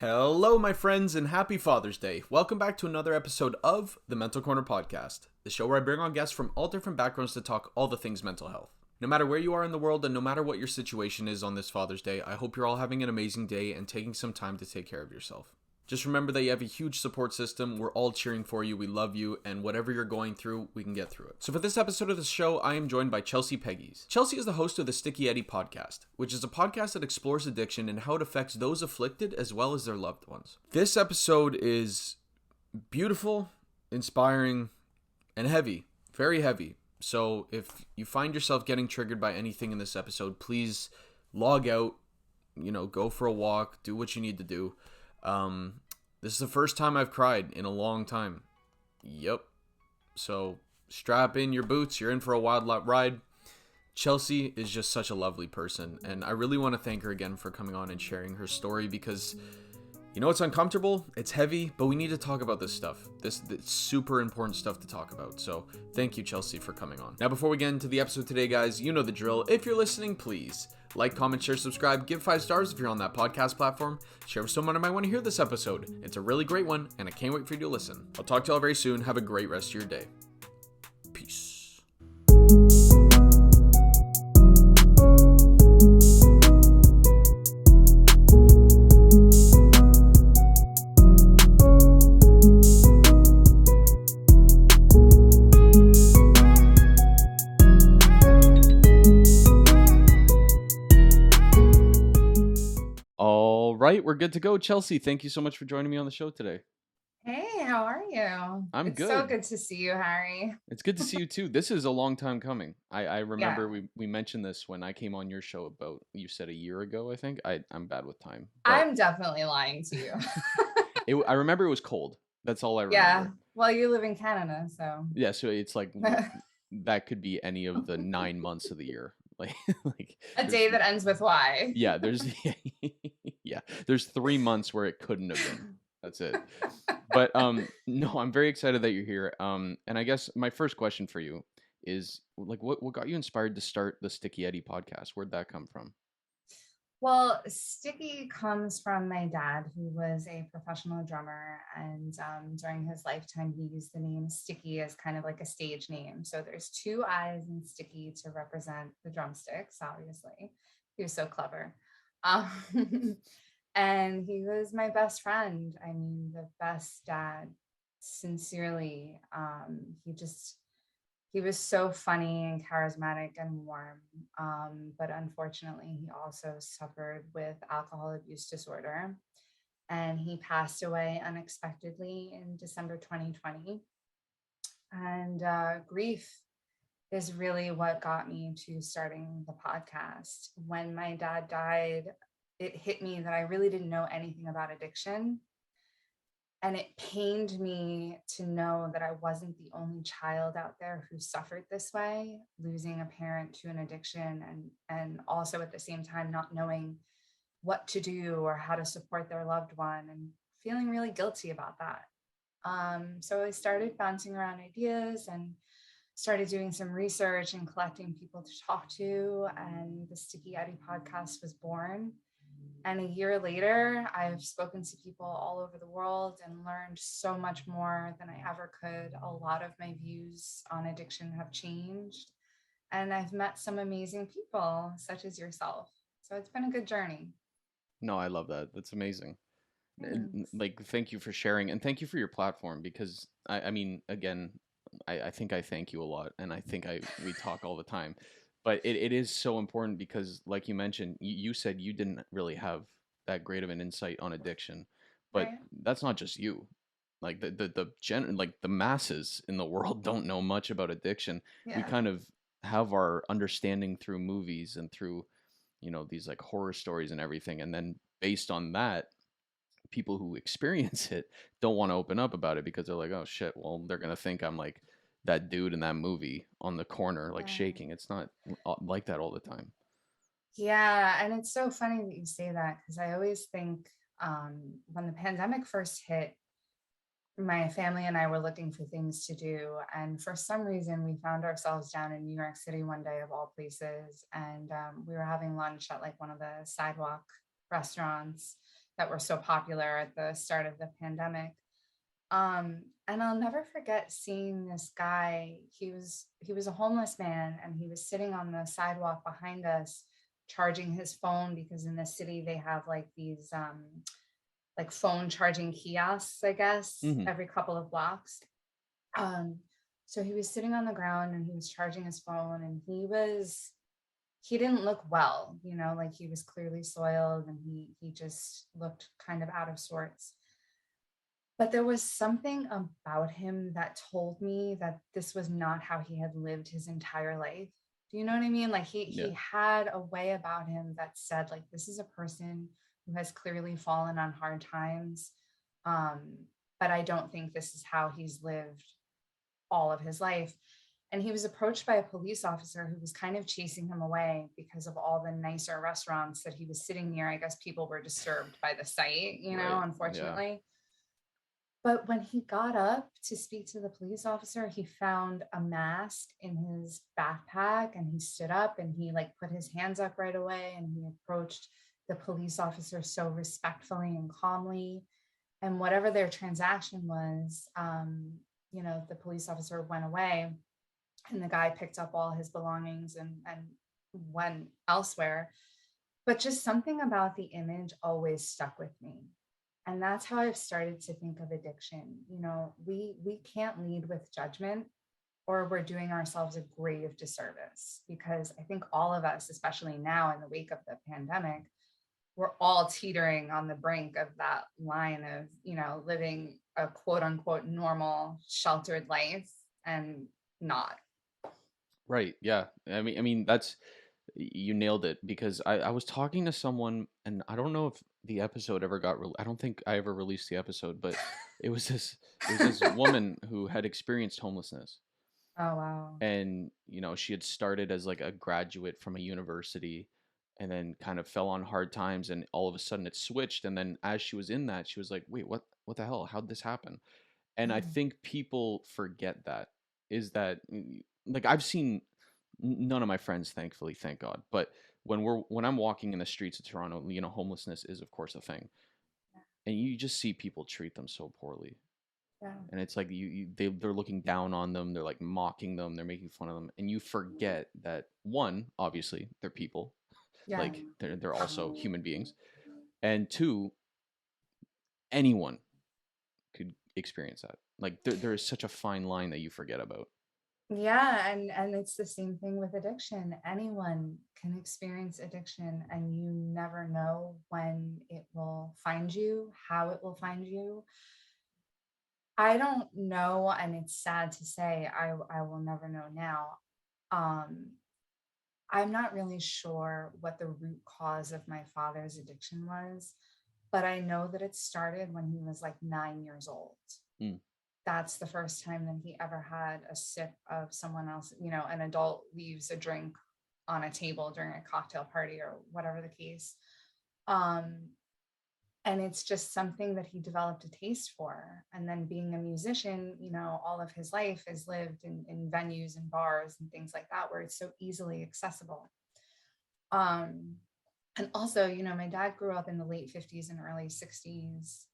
Hello, my friends, and happy Father's Day. Welcome back to another episode of the Mental Corner Podcast, the show where I bring on guests from all different backgrounds to talk all the things mental health. No matter where you are in the world and no matter what your situation is on this Father's Day, I hope you're all having an amazing day and taking some time to take care of yourself. Just remember that you have a huge support system. We're all cheering for you. We love you. And whatever you're going through, we can get through it. So for this episode of the show, I am joined by Chelsea Pegues. Chelsea is the host of the Stiicky podcast, which is a podcast that explores addiction and how it affects those afflicted as well as their loved ones. This episode is beautiful, inspiring, and heavy. Very heavy. So if you find yourself getting triggered by anything in this episode, please log out, go for a walk, do what you need to do. This is the first time I've cried in a long time. Yep. So strap in your boots. You're in for a wild ride. Chelsea is just such a lovely person. And I really want to thank her again for coming on and sharing her story because, it's uncomfortable. It's heavy, but we need to talk about this stuff. This super important stuff to talk about. So thank you, Chelsea, for coming on. Now, before we get into the episode today, guys, you know the drill. If you're listening, please like, comment, share, subscribe, give 5 stars if you're on that podcast platform. Share with someone who might want to hear this episode. It's a really great one, and I can't wait for you to listen. I'll talk to y'all very soon. Have a great rest of your day. Peace. Right, we're good to go. Chelsea, thank you so much for joining me on the show today. Hey, how are you? I'm good. It's so good to see you, Harry. It's good to see you too. This is a long time coming. I remember we mentioned this when I came on your show about, you said a year ago, I think. I'm bad with time. I'm definitely lying to you. I remember it was cold. That's all I remember. Yeah, well, you live in Canada, so. Yeah, so it's like, that could be any of the 9 months of the year. Like a day that ends with Y. Yeah, there's 3 months where it couldn't have been. That's it. But no, I'm very excited that you're here. And I guess my first question for you is like, what got you inspired to start the Stiicky podcast? Where'd that come from? Well, Stiicky comes from my dad, who was a professional drummer, and during his lifetime, he used the name Stiicky as kind of like a stage name. So there's 2 eyes in Stiicky to represent the drumsticks, obviously. He was so clever. And he was my best friend. I mean, the best dad, sincerely. He was so funny and charismatic and warm. But unfortunately, he also suffered with alcohol abuse disorder. And he passed away unexpectedly in December 2020. And grief is really what got me to starting the podcast. When my dad died, it hit me that I really didn't know anything about addiction. And it pained me to know that I wasn't the only child out there who suffered this way, losing a parent to an addiction and also at the same time not knowing what to do or how to support their loved one and feeling really guilty about that. So I started bouncing around ideas and started doing some research and collecting people to talk to, and the Stiicky podcast was born. And a year later, I've spoken to people all over the world and learned so much more than I ever could. A lot of my views on addiction have changed. And I've met some amazing people, such as yourself. So it's been a good journey. No, I love that. That's amazing. Like, thank you for sharing. And thank you for your platform because, I mean, again, I think I thank you a lot. And I think we talk all the time. But it is so important because, like you mentioned, you said you didn't really have that great of an insight on addiction, but Right. That's not just you. Like the masses in the world don't know much about addiction. Yeah. We kind of have our understanding through movies and through, these like horror stories and everything, and then based on that, people who experience it don't want to open up about it because they're like, oh shit, well, they're gonna think I'm like that dude in that movie on the corner, like shaking. It's not like that all the time. Yeah. And it's so funny that you say that because I always think when the pandemic first hit, my family and I were looking for things to do. And for some reason, we found ourselves down in New York City one day of all places. And we were having lunch at like one of the sidewalk restaurants. that were so popular at the start of the pandemic. And I'll never forget seeing this guy. He was a homeless man, and he was sitting on the sidewalk behind us charging his phone, because in the city they have like these like phone charging kiosks, I guess, Hmm. every couple of blocks. Um, so he was sitting on the ground and he was charging his phone, and he didn't look well, like he was clearly soiled, and he just looked kind of out of sorts. But there was something about him that told me that this was not how he had lived his entire life. Do you know what I mean? Like he Yeah. had a way about him that said, like, this is a person who has clearly fallen on hard times. Um, but I don't think this is how he's lived all of his life. And he was approached by a police officer who was kind of chasing him away because of all the nicer restaurants that he was sitting near. I guess people were disturbed by the sight, Right. Yeah. unfortunately. But when he got up to speak to the police officer, he found a mask in his backpack, and he stood up and he like put his hands up right away, and he approached the police officer so respectfully and calmly. And whatever their transaction was, the police officer went away, and the guy picked up all his belongings and went elsewhere. But just something about the image always stuck with me. And that's how I've started to think of addiction. We can't lead with judgment, or we're doing ourselves a grave disservice, because I think all of us, especially now in the wake of the pandemic, we're all teetering on the brink of that line of, living a quote unquote normal sheltered life and not. Right. Yeah. I mean, that's you nailed it because I was talking to someone and I don't know if the episode ever I don't think I ever released the episode, but it was this woman who had experienced homelessness. Oh wow. And she had started as like a graduate from a university and then kind of fell on hard times, and all of a sudden it switched, and then as she was in that she was like, wait, what the hell, how'd this happen? And I Mm, think people forget that is that like I've seen none of my friends, thankfully, thank God, but when I'm walking in the streets of Toronto, homelessness is of course a thing, and you just see people treat them so poorly, yeah. and it's like they're looking down on them, they're like mocking them, they're making fun of them, and you forget that one, obviously they're people, Yeah. like they're also human beings, and two, anyone could experience that. Like there is such a fine line that you forget about. Yeah, and it's the same thing with addiction. Anyone can experience addiction, and you never know when it will find you, how it will find you. I don't know, and it's sad to say, I will never know now. Um, I'm not really sure what the root cause of my father's addiction was, but I know that it started when he was like 9 years old. Mm, That's the first time that he ever had a sip of someone else, an adult leaves a drink on a table during a cocktail party or whatever the case. Um, and it's just something that he developed a taste for. And then being a musician, all of his life has lived in venues and bars and things like that, where it's so easily accessible. Um, and also, my dad grew up in the late 50s and early 60s.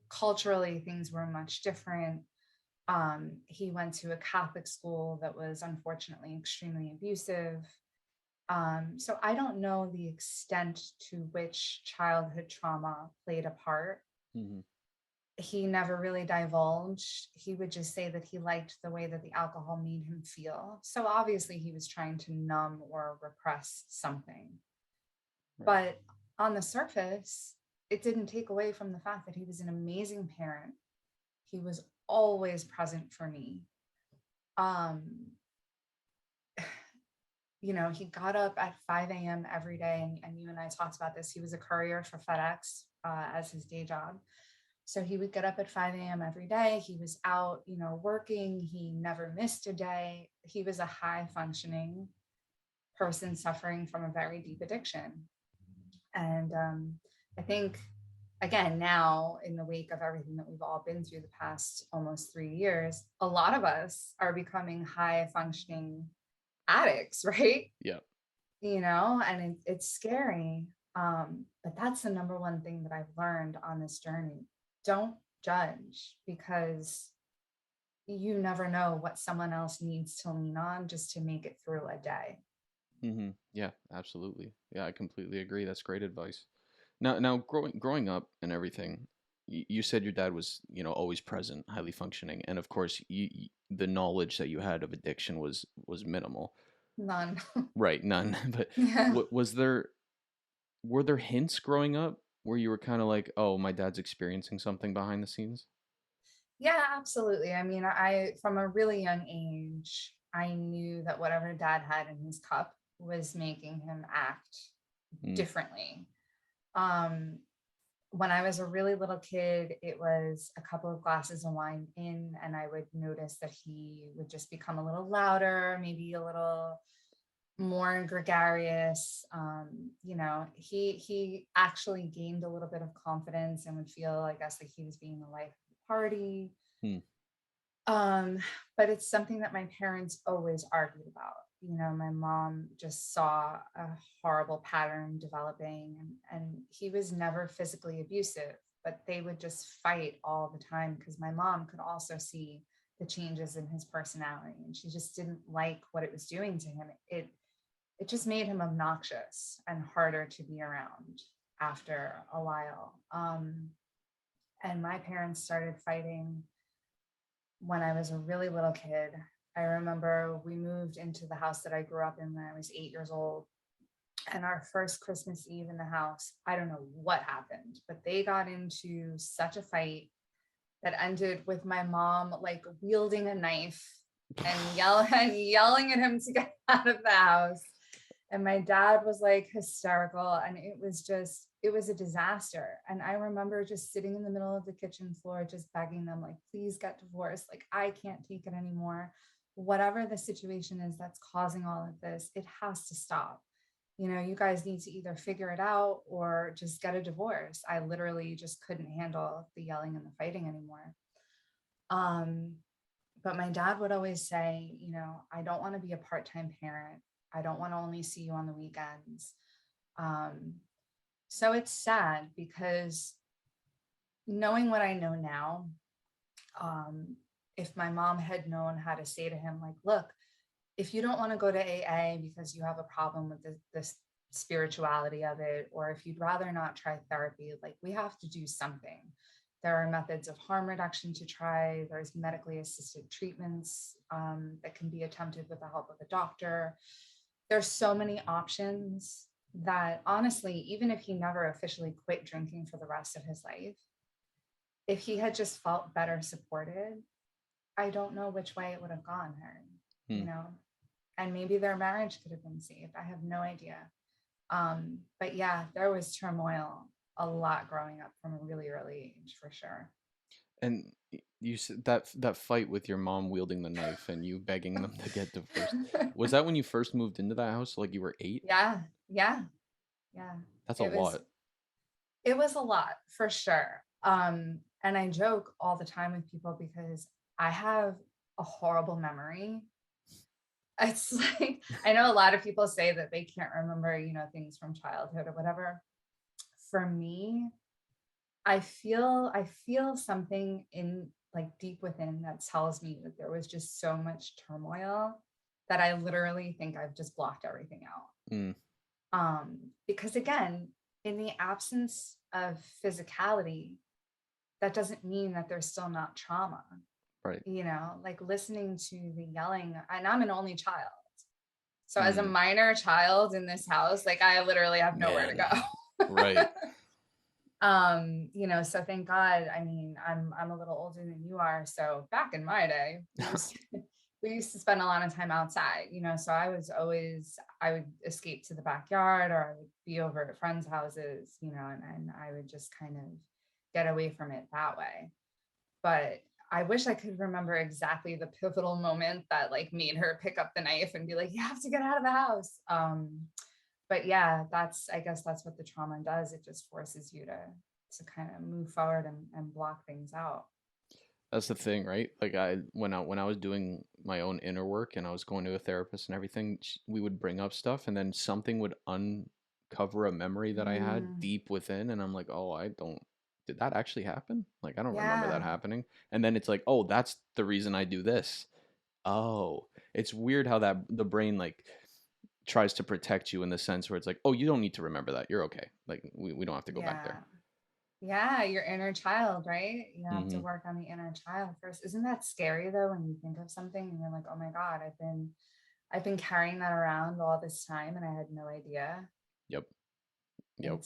Culturally, things were much different. He went to a Catholic school that was unfortunately extremely abusive. So I don't know the extent to which childhood trauma played a part. hmm He never really divulged. He would just say that he liked the way that the alcohol made him feel. So obviously he was trying to numb or repress something. right. But on the surface, it didn't take away from the fact that he was an amazing parent. He was always present for me. Um, he got up at 5 a.m. every day, and you and I talked about this. He was a courier for FedEx as his day job. So he would get up at 5 a.m. every day. He was out, working. He never missed a day. He was a high functioning person suffering from a very deep addiction. And I think, again, now in the wake of everything that we've all been through the past almost 3 years, a lot of us are becoming high functioning addicts, right? Yeah. And it's scary. But that's the number one thing that I've learned on this journey. Don't judge, because you never know what someone else needs to lean on just to make it through a day. Yeah, absolutely. Yeah, I completely agree. That's great advice. Now, growing up and everything, you said your dad was, always present, highly functioning, and of course, the knowledge that you had of addiction was minimal. None. Right, none. But Yeah. was there were there hints growing up where you were kind of like, oh, my dad's experiencing something behind the scenes? Yeah, absolutely. I mean, from a really young age, I knew that whatever dad had in his cup was making him act Mm, differently. Um, when I was a really little kid, it was a couple of glasses of wine in, and I would notice that he would just become a little louder, maybe a little more gregarious. He actually gained a little bit of confidence and would feel, I guess, like he was being the life of the party. mm, Um, but it's something that my parents always argued about. My mom just saw a horrible pattern developing, and he was never physically abusive, but they would just fight all the time because my mom could also see the changes in his personality, and she just didn't like what it was doing to him. It just made him obnoxious and harder to be around after a while. And my parents started fighting when I was a really little kid. I remember we moved into the house that I grew up in when I was 8 years old. And our first Christmas Eve in the house, I don't know what happened, but they got into such a fight that ended with my mom like wielding a knife and yelling at him to get out of the house. And my dad was like hysterical, and it was a disaster. And I remember just sitting in the middle of the kitchen floor just begging them, like, please get divorced, like I can't take it anymore. Whatever the situation is that's causing all of this, it has to stop. You guys need to either figure it out or just get a divorce. I literally just couldn't handle the yelling and the fighting anymore. um but my dad would always say, I don't want to be a part-time parent. I don't want to only see you on the weekends. Um, so it's sad because knowing what I know now, um, if my mom had known how to say to him, like, look, if you don't want to go to AA because you have a problem with this spirituality of it, or if you'd rather not try therapy, like we have to do something. There are methods of harm reduction to try. There's medically assisted treatments that can be attempted with the help of a doctor. There's so many options that honestly, even if he never officially quit drinking for the rest of his life, if he had just felt better supported, I don't know which way it would have gone, Harry. you mm. know and maybe their marriage could have been saved. I have no idea. But yeah, there was turmoil a lot growing up from a really early age, for sure. And you said that fight with your mom wielding the knife and you begging them to get divorced. Was that when you first moved into that house? Like you were 8? Yeah, yeah, yeah. That's a It was lot. it was a lot, for sure. And I joke all the time with people because I have a horrible memory. It's like I know a lot of people say that they can't remember, things from childhood or whatever. For me, I feel something in, like, deep within that tells me that there was just so much turmoil that I literally think I've just blocked everything out. Mm, Because again, in the absence of physicality, that doesn't mean that there's still not trauma. right. Like listening to the yelling, and I'm an only child. So as a Mm, minor child in this house, like I literally have nowhere to man. go. Right. So thank God. I mean, I'm a little older than you are. So back in my day, we used to spend a lot of time outside, so I would escape to the backyard, or I would be over at friends' houses, and I would just kind of get away from it that way. But I wish I could remember exactly the pivotal moment that like made her pick up the knife and be like, you have to get out of the house. But yeah, I guess that's what the trauma does. It just forces you to kind of move forward and block things out. That's the thing, right? Like when I was doing my own inner work and I was going to a therapist and everything, we would bring up stuff and then something would cover a memory that I had Mm, deep within, and I'm like, oh, I don't. Did that actually happen? Like, I don't remember that yeah. happening. And then it's like, oh, that's the reason I do this. Oh, it's weird how that the brain like tries to protect you in the sense where it's like, oh, you don't need to remember that. You're okay. Like we don't have to go back there. Yeah. Yeah, your inner child, right? You have to Hmm. work on the inner child first. Isn't that scary though when you think of something and you're like, "Oh my God, I've been carrying that around all this time and I had no idea." Yep. Yep.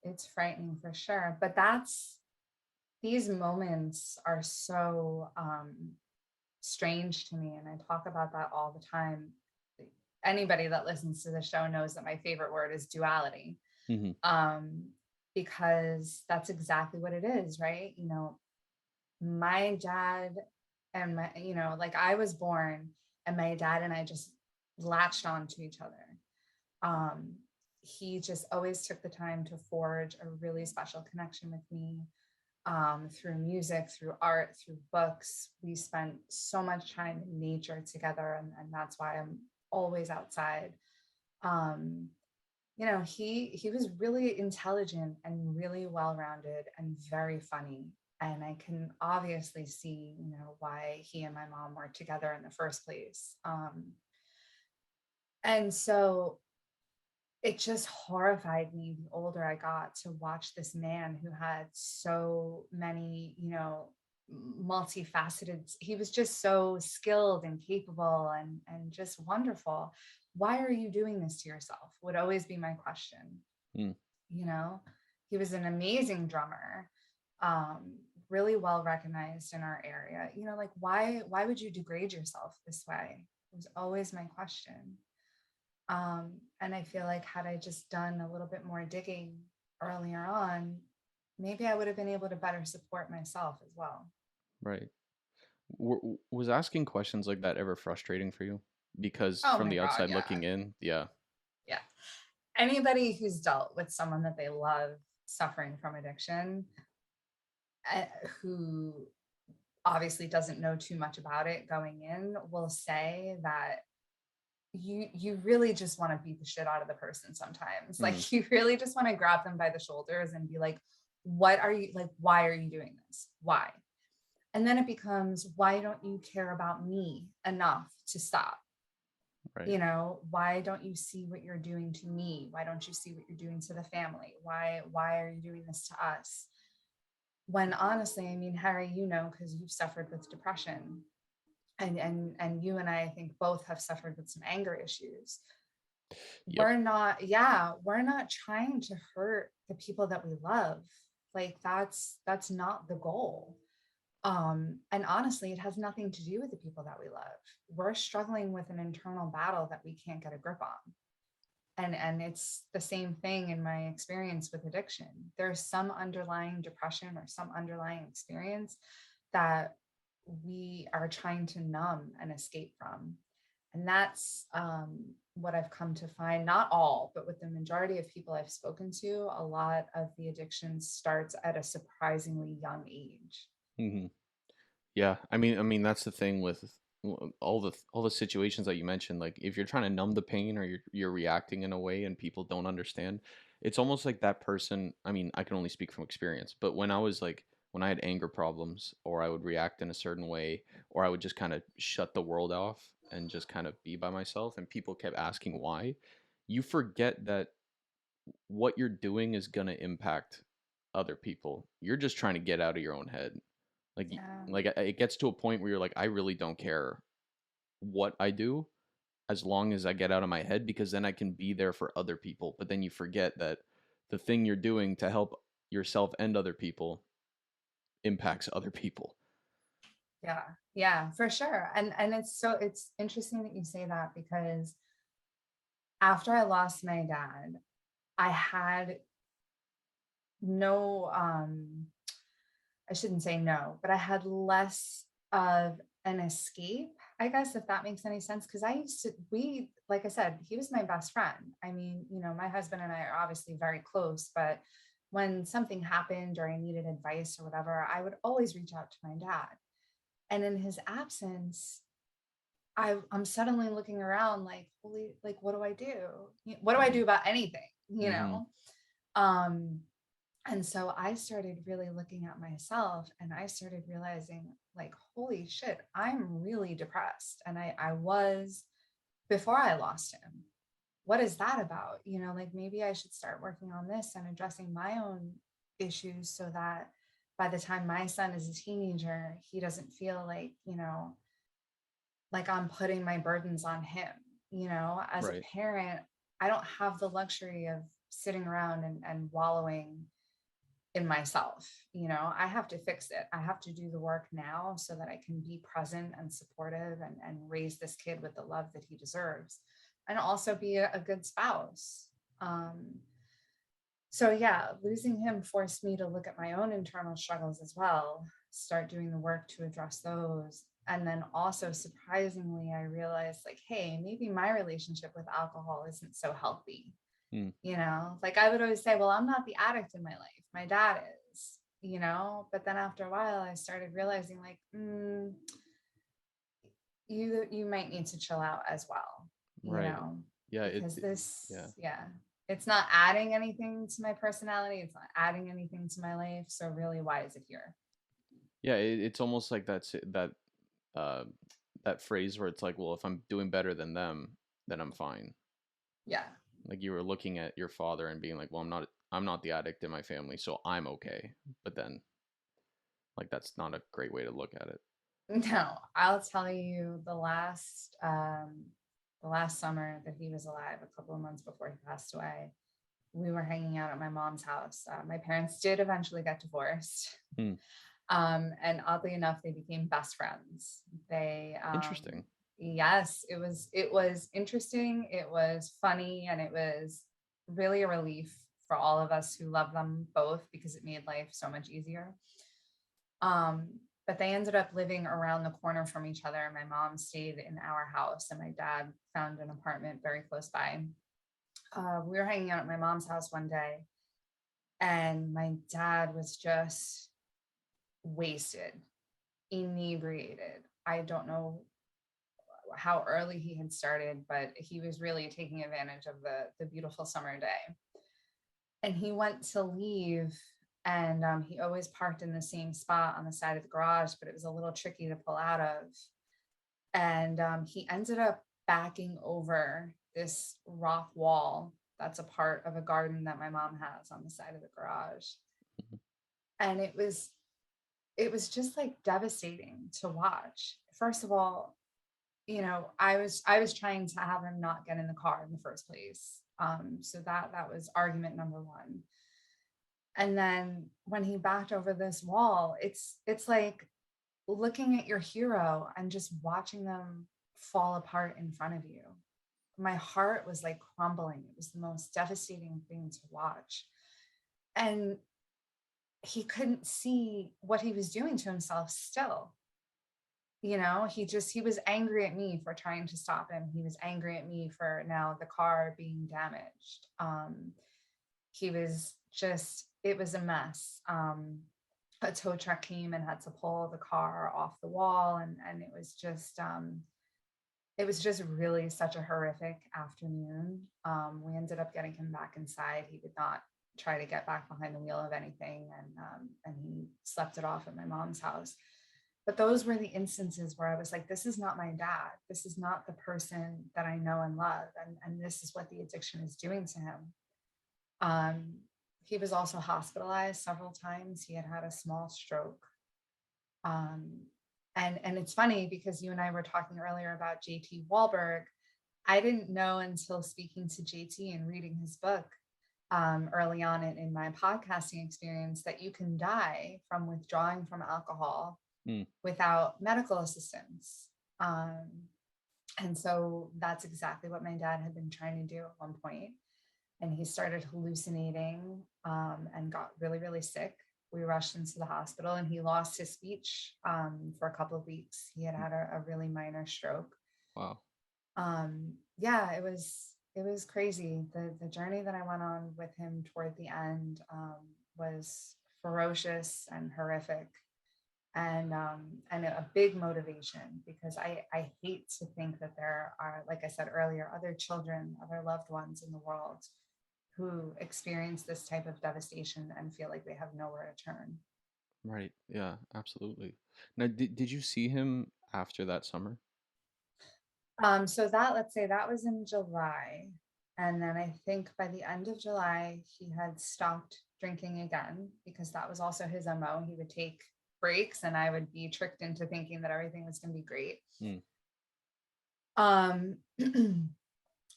It's frightening for sure. But that's these moments are so strange to me and I talk about that all the time. Anybody that listens to the show knows that my favorite word is duality. Hmm. Um because that's exactly what it is, right? My dad and like I was born and my dad and I just latched on to each other. Um, he just always took the time to forge a really special connection with me through music, through art, through books. We spent so much time in nature together, and that's why I'm always outside. Um, he was really intelligent and really well-rounded and very funny. And I can obviously see, why he and my mom were together in the first place. And so it just horrified me the older I got to watch this man who had so many, multifaceted, he was just so skilled and capable and just wonderful. Why are you doing this to yourself? Would always be my question. Mm. You know, he was an amazing drummer, um, really well recognized in our area. Like why would you degrade yourself this way? It was always my question. And I feel like had I just done a little bit more digging earlier on, maybe I would have been able to better support myself as well. Right. Was asking questions like that ever frustrating for you? Because Oh from my the God, outside yeah. looking in, yeah. Yeah. Anybody who's dealt with someone that they love suffering from addiction, uh, who obviously doesn't know too much about it going in, will say that you really just want to beat the shit out of the person sometimes. Mm. Like you really just want to grab them by the shoulders and be like, what are you like? Why are you doing this? Why? And then it becomes, why don't you care about me enough to stop? Right. Why don't you see what you're doing to me? Why don't you see what you're doing to the family? Why are you doing this to us? When honestly, I mean, Harry, because you've suffered with depression, and you and I think both have suffered with some anger issues. Yep. We're not trying to hurt the people that we love. Like that's not the goal. And honestly, it has nothing to do with the people that we love. We're struggling with an internal battle that we can't get a grip on. And it's the same thing in my experience with addiction. There's some underlying depression or some underlying experience that we are trying to numb and escape from. And that's what I've come to find. Not all, but with the majority of people I've spoken to, a lot of the addiction starts at a surprisingly young age. Hmm. Yeah. I mean that's the thing with all the situations that you mentioned. Like if you're trying to numb the pain or you're reacting in a way and people don't understand, it's almost like that person. I mean, I can only speak from experience, but when I had anger problems or I would react in a certain way or I would just kind of shut the world off and just kind of be by myself and people kept asking why, you forget that what you're doing is going to impact other people. You're just trying to get out of your own head. Like Yeah. it gets to a point where you're like, I really don't care what I do as long as I get out of my head because then I can be there for other people. But then you forget that the thing you're doing to help yourself and other people impacts other people. Yeah. Yeah, for sure. And it's interesting that you say that because after I lost my dad, I had no I shouldn't say no, but I had less of an escape, I guess, if that makes any sense. Cause like I said, he was my best friend. I mean, my husband and I are obviously very close, but when something happened or I needed advice or whatever, I would always reach out to my dad. And in his absence, I'm suddenly looking around like, holy, like, what do I do? What do I do about anything? you Mm-hmm. know? Um, and so I started really looking at myself and I started realizing, like, holy shit, I'm really depressed. And I was before I lost him. What is that about? Like, maybe I should start working on this and addressing my own issues so that by the time my son is a teenager, he doesn't feel like I'm putting my burdens on him. As a Right. parent, I don't have the luxury of sitting around and wallowing in myself. I have to fix it. I have to do the work now so that I can be present and supportive and raise this kid with the love that he deserves, and also be a good spouse. um, so yeah, losing him forced me to look at my own internal struggles as well, start doing the work to address those. And then also, surprisingly, I realized, like, hey, maybe my relationship with alcohol isn't so healthy. Mm. Like, I would always say, well, I'm not the addict in my life. My dad is, but then after a while, I started realizing, like, you might need to chill out as well, Right. Yeah. because Yeah. yeah, it's not adding anything to my personality. It's not adding anything to my life. So really, why is it here? Yeah. It's almost like uh, that phrase where it's like, well, if I'm doing better than them, then I'm fine. Yeah. Like you were looking at your father and being like, well, I'm not the addict in my family, so I'm okay. But then, like, that's not a great way to look at it. No, I'll tell you, the last summer that he was alive, a couple of months before he passed away, we were hanging out at my mom's house. My parents did eventually get divorced. Hmm. And oddly enough, they became best friends. They, Interesting. yes, it was interesting. It was funny, and it was really a relief for all of us who love them both, because it made life so much easier. Um, but they ended up living around the corner from each other. My mom stayed in our house, and my dad found an apartment very close by. We were hanging out at my mom's house one day, and my dad was just wasted, inebriated. I don't know how early he had started, but he was really taking advantage of the beautiful summer day. And he went to leave, and he always parked in the same spot on the side of the garage, but it was a little tricky to pull out of. And he ended up backing over this rock wall that's a part of a garden that my mom has on the side of the garage. Mhm. And it was just like devastating to watch. First of all, I was trying to have him not get in the car in the first place. So that was argument number one. And then when he backed over this wall, it's like looking at your hero and just watching them fall apart in front of you. My heart was like crumbling. It was the most devastating thing to watch. And he couldn't see what he was doing to himself still. He was angry at me for trying to stop him. He was angry at me for now the car being damaged. He was just, it was a mess. A tow truck came and had to pull the car off the wall, and it was just really such a horrific afternoon. We ended up getting him back inside. He did not try to get back behind the wheel of anything, and he slept it off at my mom's house. But those were the instances where I was like, this is not my dad. This is not the person that I know and love. And this is what the addiction is doing to him. Um, he was also hospitalized several times. He had had a small stroke. Um, and it's funny because you and I were talking earlier about JT Wahlberg. I didn't know until speaking to JT and reading his book early on in my podcasting experience that you can die from withdrawing from alcohol Hmm. without medical assistance. Um, and so that's exactly what my dad had been trying to do at one point. And he started hallucinating and got really, really sick. We rushed into the hospital, and he lost his speech for a couple of weeks. He had had a really minor stroke. Wow. Yeah, it was crazy. The journey that I went on with him toward the end was ferocious and horrific, and a big motivation, because I hate to think that there are, like I said earlier, other children, other loved ones in the world who experience this type of devastation and feel like they have nowhere to turn. Right. Yeah, absolutely. Now, did you see him after that summer? So that, let's say that was in July. And then I think by the end of July, he had stopped drinking again because that was also his MO. He would take breaks and I would be tricked into thinking that everything was going to be great. Mm. Um,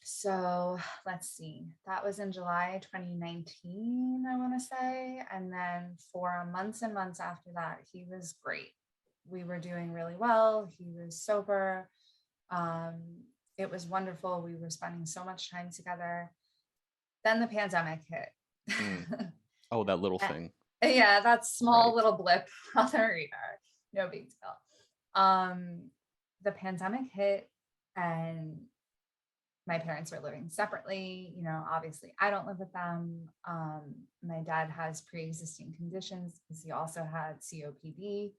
so let's see, that was in July 2019, I want to say. And then for months and months after that, he was great. We were doing really well. He was sober. Um, it was wonderful. We were spending so much time together. Then the pandemic hit. Mm. Oh, that little thing. Yeah, that small Right. little blip on the radar. No big deal. The pandemic hit and my parents were living separately. You know, obviously I don't live with them. My dad has pre-existing conditions because he also had COPD.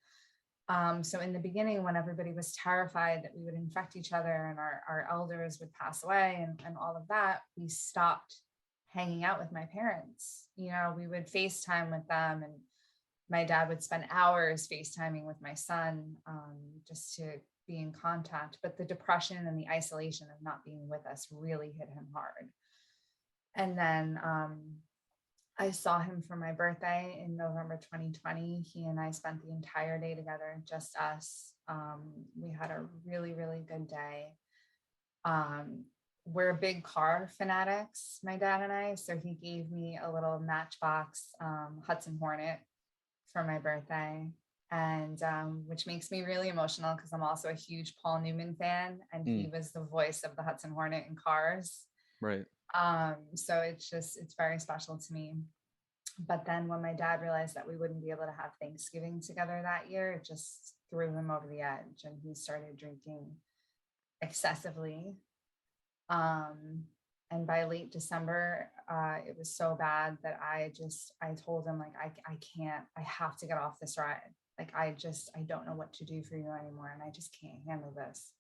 So in the beginning, when everybody was terrified that we would infect each other and our elders would pass away and all of that, we stopped hanging out with my parents. You know, we would FaceTime with them, and my dad would spend hours FaceTiming with my son, just to be in contact. But the depression and the isolation of not being with us really hit him hard. And then I saw him for my birthday in November 2020. He and I spent the entire day together, just us. We had a really, really good day. We're big car fanatics, my dad and I. So he gave me a little Matchbox Hudson Hornet for my birthday, and which makes me really emotional because I'm also a huge Paul Newman fan, and he Mm. was the voice of the Hudson Hornet in Cars. Right. So it's very special to me. But then when my dad realized that we wouldn't be able to have Thanksgiving together that year, it just threw him over the edge and he started drinking excessively. Um, and by late December, it was so bad that I told him, like, I can't, I have to get off this ride. Like, I don't know what to do for you anymore. And I just can't handle this.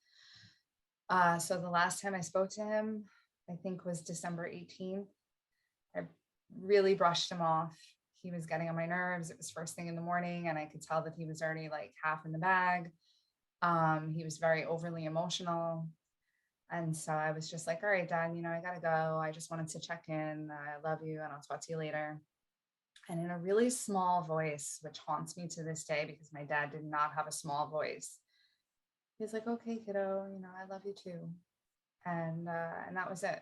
So the last time I spoke to him, I think was December 18th. I really brushed him off. He was getting on my nerves. It was first thing in the morning, and I could tell that he was already like half in the bag. He was very overly emotional. And so I was just like, all right, Dad, I gotta go. I just wanted to check in. I love you, and I'll talk to you later. And in a really small voice, which haunts me to this day because my dad did not have a small voice, he's like, okay, kiddo, I love you too. And that was it.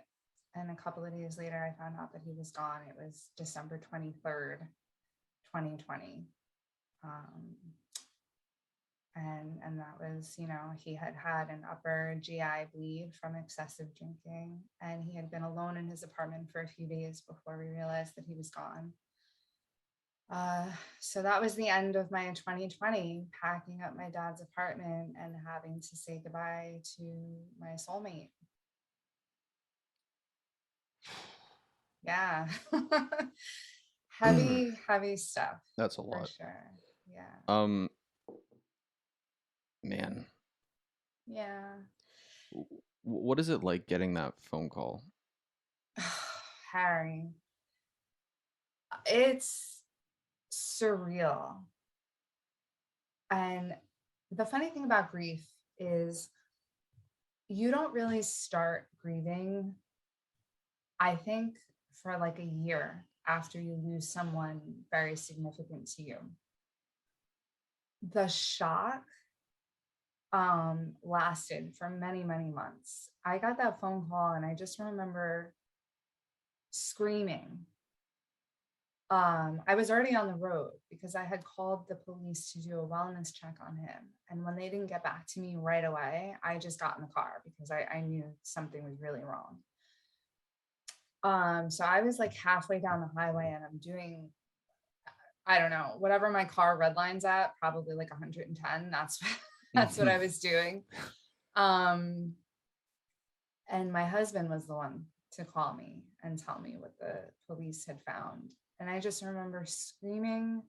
And a couple of days later, I found out that he was gone. It was December 23rd, 2020. Um, and that was, he had had an upper GI bleed from excessive drinking, and he had been alone in his apartment for a few days before we realized that he was gone. So that was the end of my 2020, packing up my dad's apartment and having to say goodbye to my soulmate. Yeah. Heavy stuff That's a for lot. sure. Yeah. Um, man, Yeah. what is it like getting that phone call? Harry, it's surreal. And the funny thing about grief is you don't really start grieving, I think, for like a year after you lose someone very significant to you. The shock lasted for many, many months. I got that phone call and I just remember screaming. I was already on the road because I had called the police to do a wellness check on him. And when they didn't get back to me right away, I just got in the car because I knew something was really wrong. So I was like halfway down the highway and I'm doing, I don't know, whatever my car red lines at, probably like 110. That's what I was doing. Um, and my husband was the one to call me and tell me what the police had found. And I just remember screaming.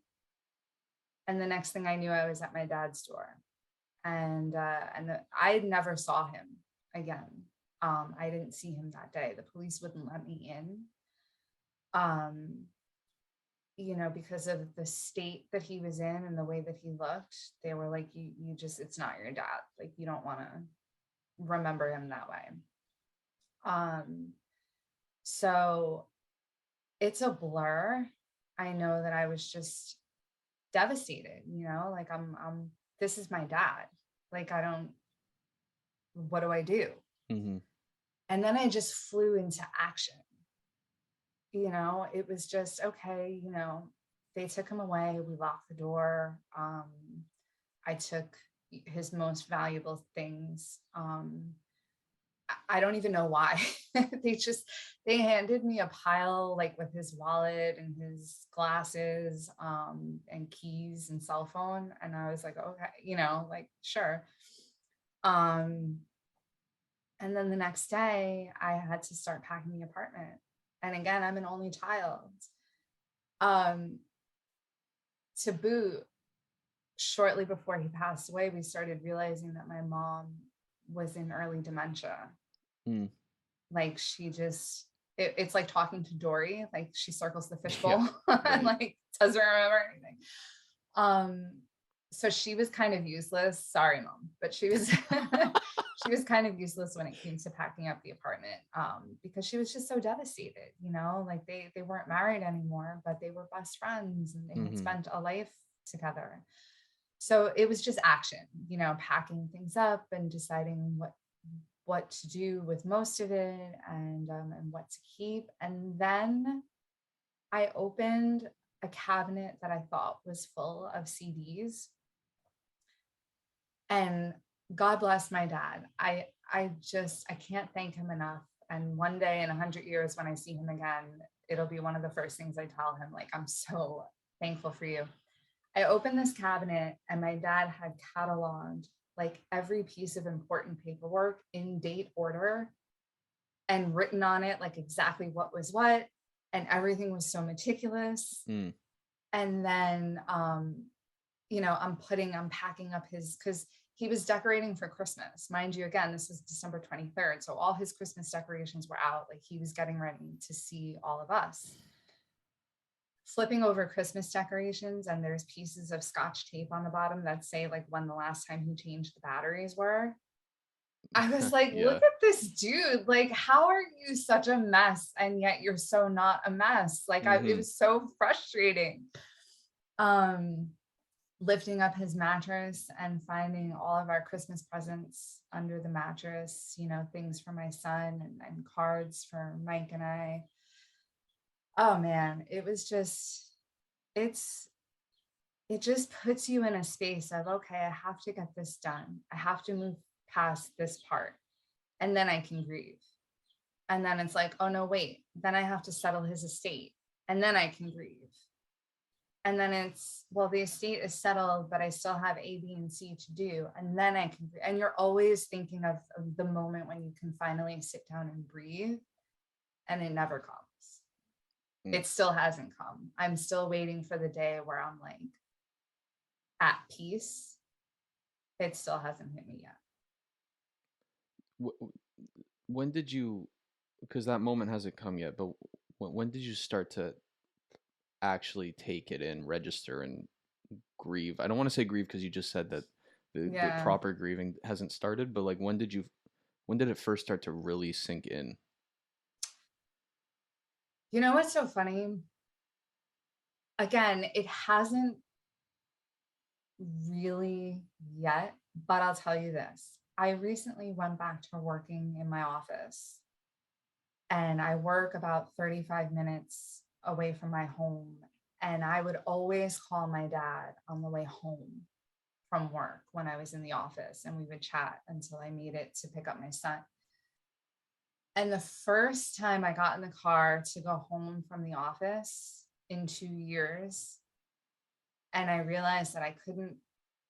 And the next thing I knew, I was at my dad's door, and I never saw him again. I didn't see him that day. The police wouldn't let me in. Um, because of the state that he was in and the way that he looked, they were like, you just, it's not your dad. Like, you don't want to remember him that way. Um, so it's a blur. I know that I was just devastated, like this is my dad. Like, what do I do? Mm-hmm. And then I just flew into action. It was just, okay, they took him away. We locked the door. I took his most valuable things. I don't even know why. They handed me a pile, like, with his wallet and his glasses, and keys and cell phone. And I was like, okay, like, sure. And then the next day I had to start packing the apartment. And again, I'm an only child. Um, to boot, shortly before he passed away, we started realizing that my mom was in early dementia. Mm. Like, she just, it's like talking to Dory, like she circles the fishbowl and like doesn't remember anything. So she was kind of useless. Sorry, Mom, but she was she was kind of useless when it came to packing up the apartment, because she was just so devastated. Like, they weren't married anymore, but they were best friends and they had spent a life together. So it was just action, packing things up and deciding what to do with most of it, and what to keep. And then I opened a cabinet that I thought was full of CDs. And God bless my dad. I can't thank him enough. And one day in 100 years, when I see him again, it'll be one of the first things I tell him, like, I'm so thankful for you. I opened this cabinet and my dad had cataloged, like, every piece of important paperwork in date order and written on it, like, exactly what was what. And everything was so meticulous. Mm. And then, I'm packing up because he was decorating for Christmas. Mind you, again, this was December 23rd. So all his Christmas decorations were out. Like, he was getting ready to see all of us. Flipping over Christmas decorations, and there's pieces of Scotch tape on the bottom that say, like, when the last time he changed the batteries were. I was like, look at this dude. Like, how are you such a mess and yet you're so not a mess? Like, it was so frustrating. Lifting up his mattress and finding all of our Christmas presents under the mattress, things for my son and cards for Mike and I. Oh man, it just puts you in a space of, okay, I have to get this done. I have to move past this part, and then I can grieve. And then it's like, oh no, wait, then I have to settle his estate, and then I can grieve. And then it's, well, the estate is settled, but I still have A, B, and C to do. And then I can, and you're always thinking of the moment when you can finally sit down and breathe, and it never comes. It still hasn't come. I'm still waiting for the day where I'm like at peace. It still hasn't hit me yet. When did you, because that moment hasn't come yet, but when did you start to actually take it in, register, and grieve? I don't want to say grieve because you just said that the proper grieving hasn't started, but like, when did it first start to really sink in? You know what's so funny? Again, it hasn't really yet, but I'll tell you this. I recently went back to working in my office, and I work about 35 minutes away from my home. And I would always call my dad on the way home from work when I was in the office, and we would chat until I made it to pick up my son. And the first time I got in the car to go home from the office in 2 years, and I realized that I couldn't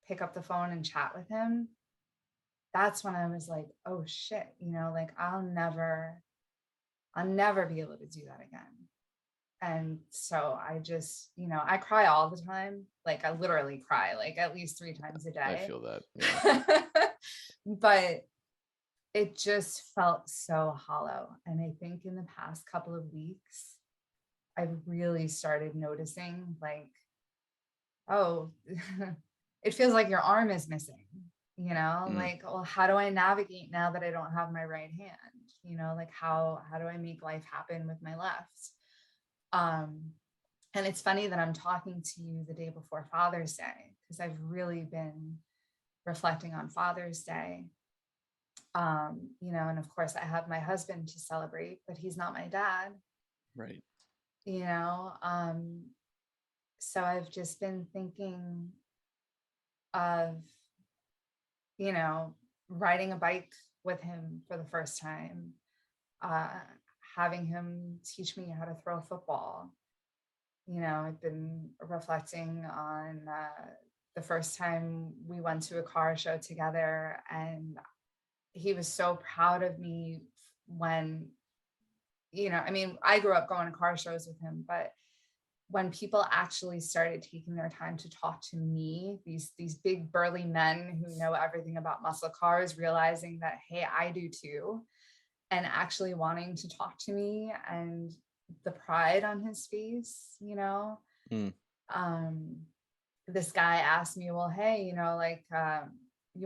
pick up the phone and chat with him, that's when I was like, oh shit, like, I'll never be able to do that again. And so I just, I cry all the time. Like, I literally cry like at least 3 times a day. I feel that. Yeah. But it just felt so hollow. And I think in the past couple of weeks, I really started noticing like, oh, it feels like your arm is missing, Mm, like, well, how do I navigate now that I don't have my right hand? Like how do I make life happen with my left? Um, and it's funny that I'm talking to you the day before Father's Day, because I've really been reflecting on Father's Day. And of course I have my husband to celebrate, but he's not my dad, right. you know. So I've just been thinking of, you know, riding a bike with him for the first time, uh, having him teach me how to throw a football. I've been reflecting on the first time we went to a car show together, and he was so proud of me when, I mean, I grew up going to car shows with him, but when people actually started taking their time to talk to me, these big burly men who know everything about muscle cars, realizing that, hey, I do too, and actually wanting to talk to me, and the pride on his face, Mm, um, this guy asked me, well, hey, you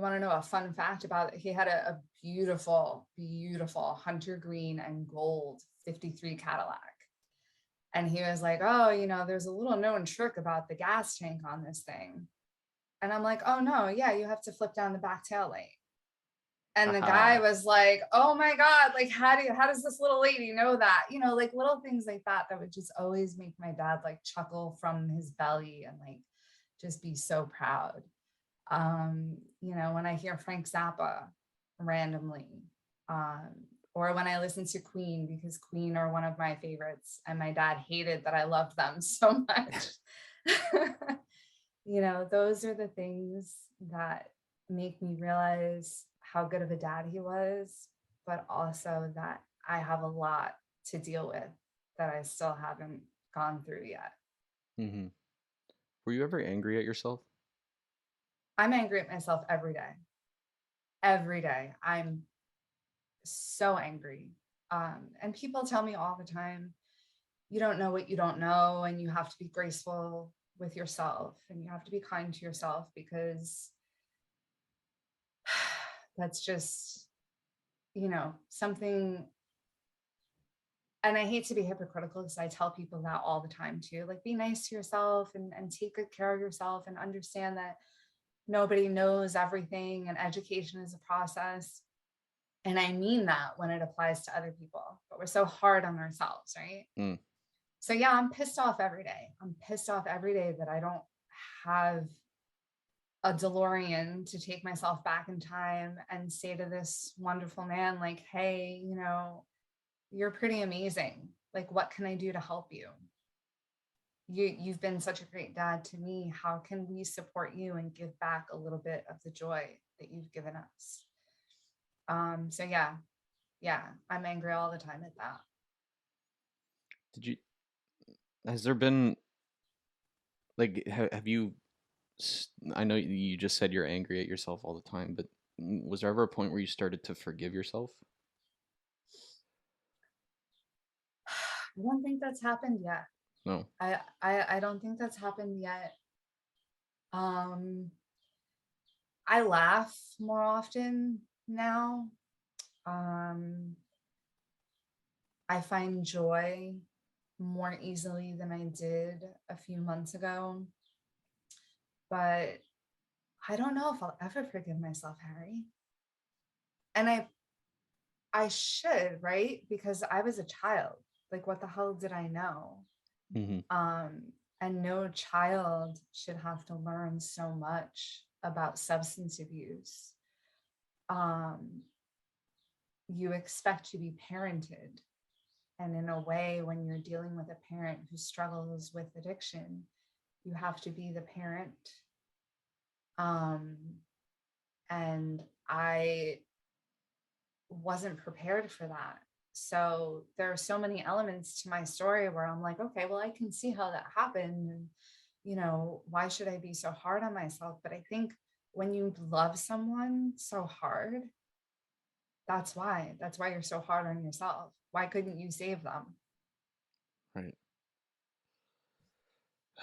want to know a fun fact about it? He had a beautiful, beautiful hunter green and gold 53 Cadillac. And he was like, oh, there's a little known trick about the gas tank on this thing. And I'm like, oh no, yeah, you have to flip down the back tail light. And the guy aha. was like, oh my God, like how does this little lady know that? Like little things like that would just always make my dad like chuckle from his belly and like just be so proud. When I hear Frank Zappa randomly, um, or when I listen to Queen, because Queen are one of my favorites, and my dad hated that I loved them so much. Those are the things that make me realize how good of a dad he was, but also that I have a lot to deal with that I still haven't gone through yet. Hmm. Were you ever angry at yourself? I'm angry at myself every day. Every day. I'm so angry. And people tell me all the time, you don't know what you don't know, and you have to be graceful with yourself, and you have to be kind to yourself, because that's just, something. And I hate to be hypocritical, because I tell people that all the time too, like, be nice to yourself, and take good care of yourself, and understand that nobody knows everything, and education is a process. And I mean that when it applies to other people, but we're so hard on ourselves, right? Mm, So yeah, I'm pissed off every day. I'm pissed off every day that I don't have a DeLorean to take myself back in time and say to this wonderful man, like, hey, you're pretty amazing. Like, what can I do to help you? You've been such a great dad to me. How can we support you and give back a little bit of the joy that you've given us? So yeah, I'm angry all the time at that. did you, has there been, like, have you, I know you just said you're angry at yourself all the time, but was there ever a point where you started to forgive yourself? I don't think that's happened yet. No. I don't think that's happened yet. Um, I laugh more often now. Um, I find joy more easily than I did a few months ago. But I don't know if I'll ever forgive myself, Harry. And I should, right? Because I was a child. Like, what the hell did I know? Hmm. Um, and no child should have to learn so much about substance abuse. Um, you expect to be parented. And in a way, when you're dealing with a parent who struggles with addiction, you have to be the parent. Um, and I wasn't prepared for that. So there are so many elements to my story where I'm like, okay, well, I can see how that happened. And, why should I be so hard on myself? But I think when you love someone so hard, that's why. That's why you're so hard on yourself. Why couldn't you save them? Right.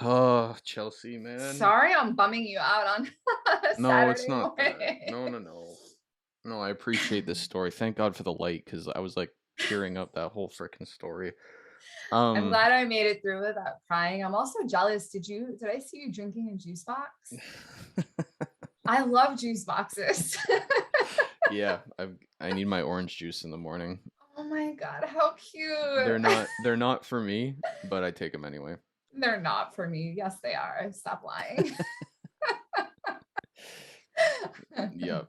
Oh, Chelsea, man. Sorry, I'm bumming you out on a No, it's Saturday not that. morning. No, no, no. No, I appreciate this story. Thank God for the light, because I was like tearing up that whole freaking story. I'm Um, glad I made it through without crying. I'm also jealous. Did I see you drinking a juice box? I love juice boxes. yeah, I need my orange juice in the morning. Oh my God, how They're cute. not for me, but I take them anyway. They're not for me. Yes, they are. Stop lying. Yeah.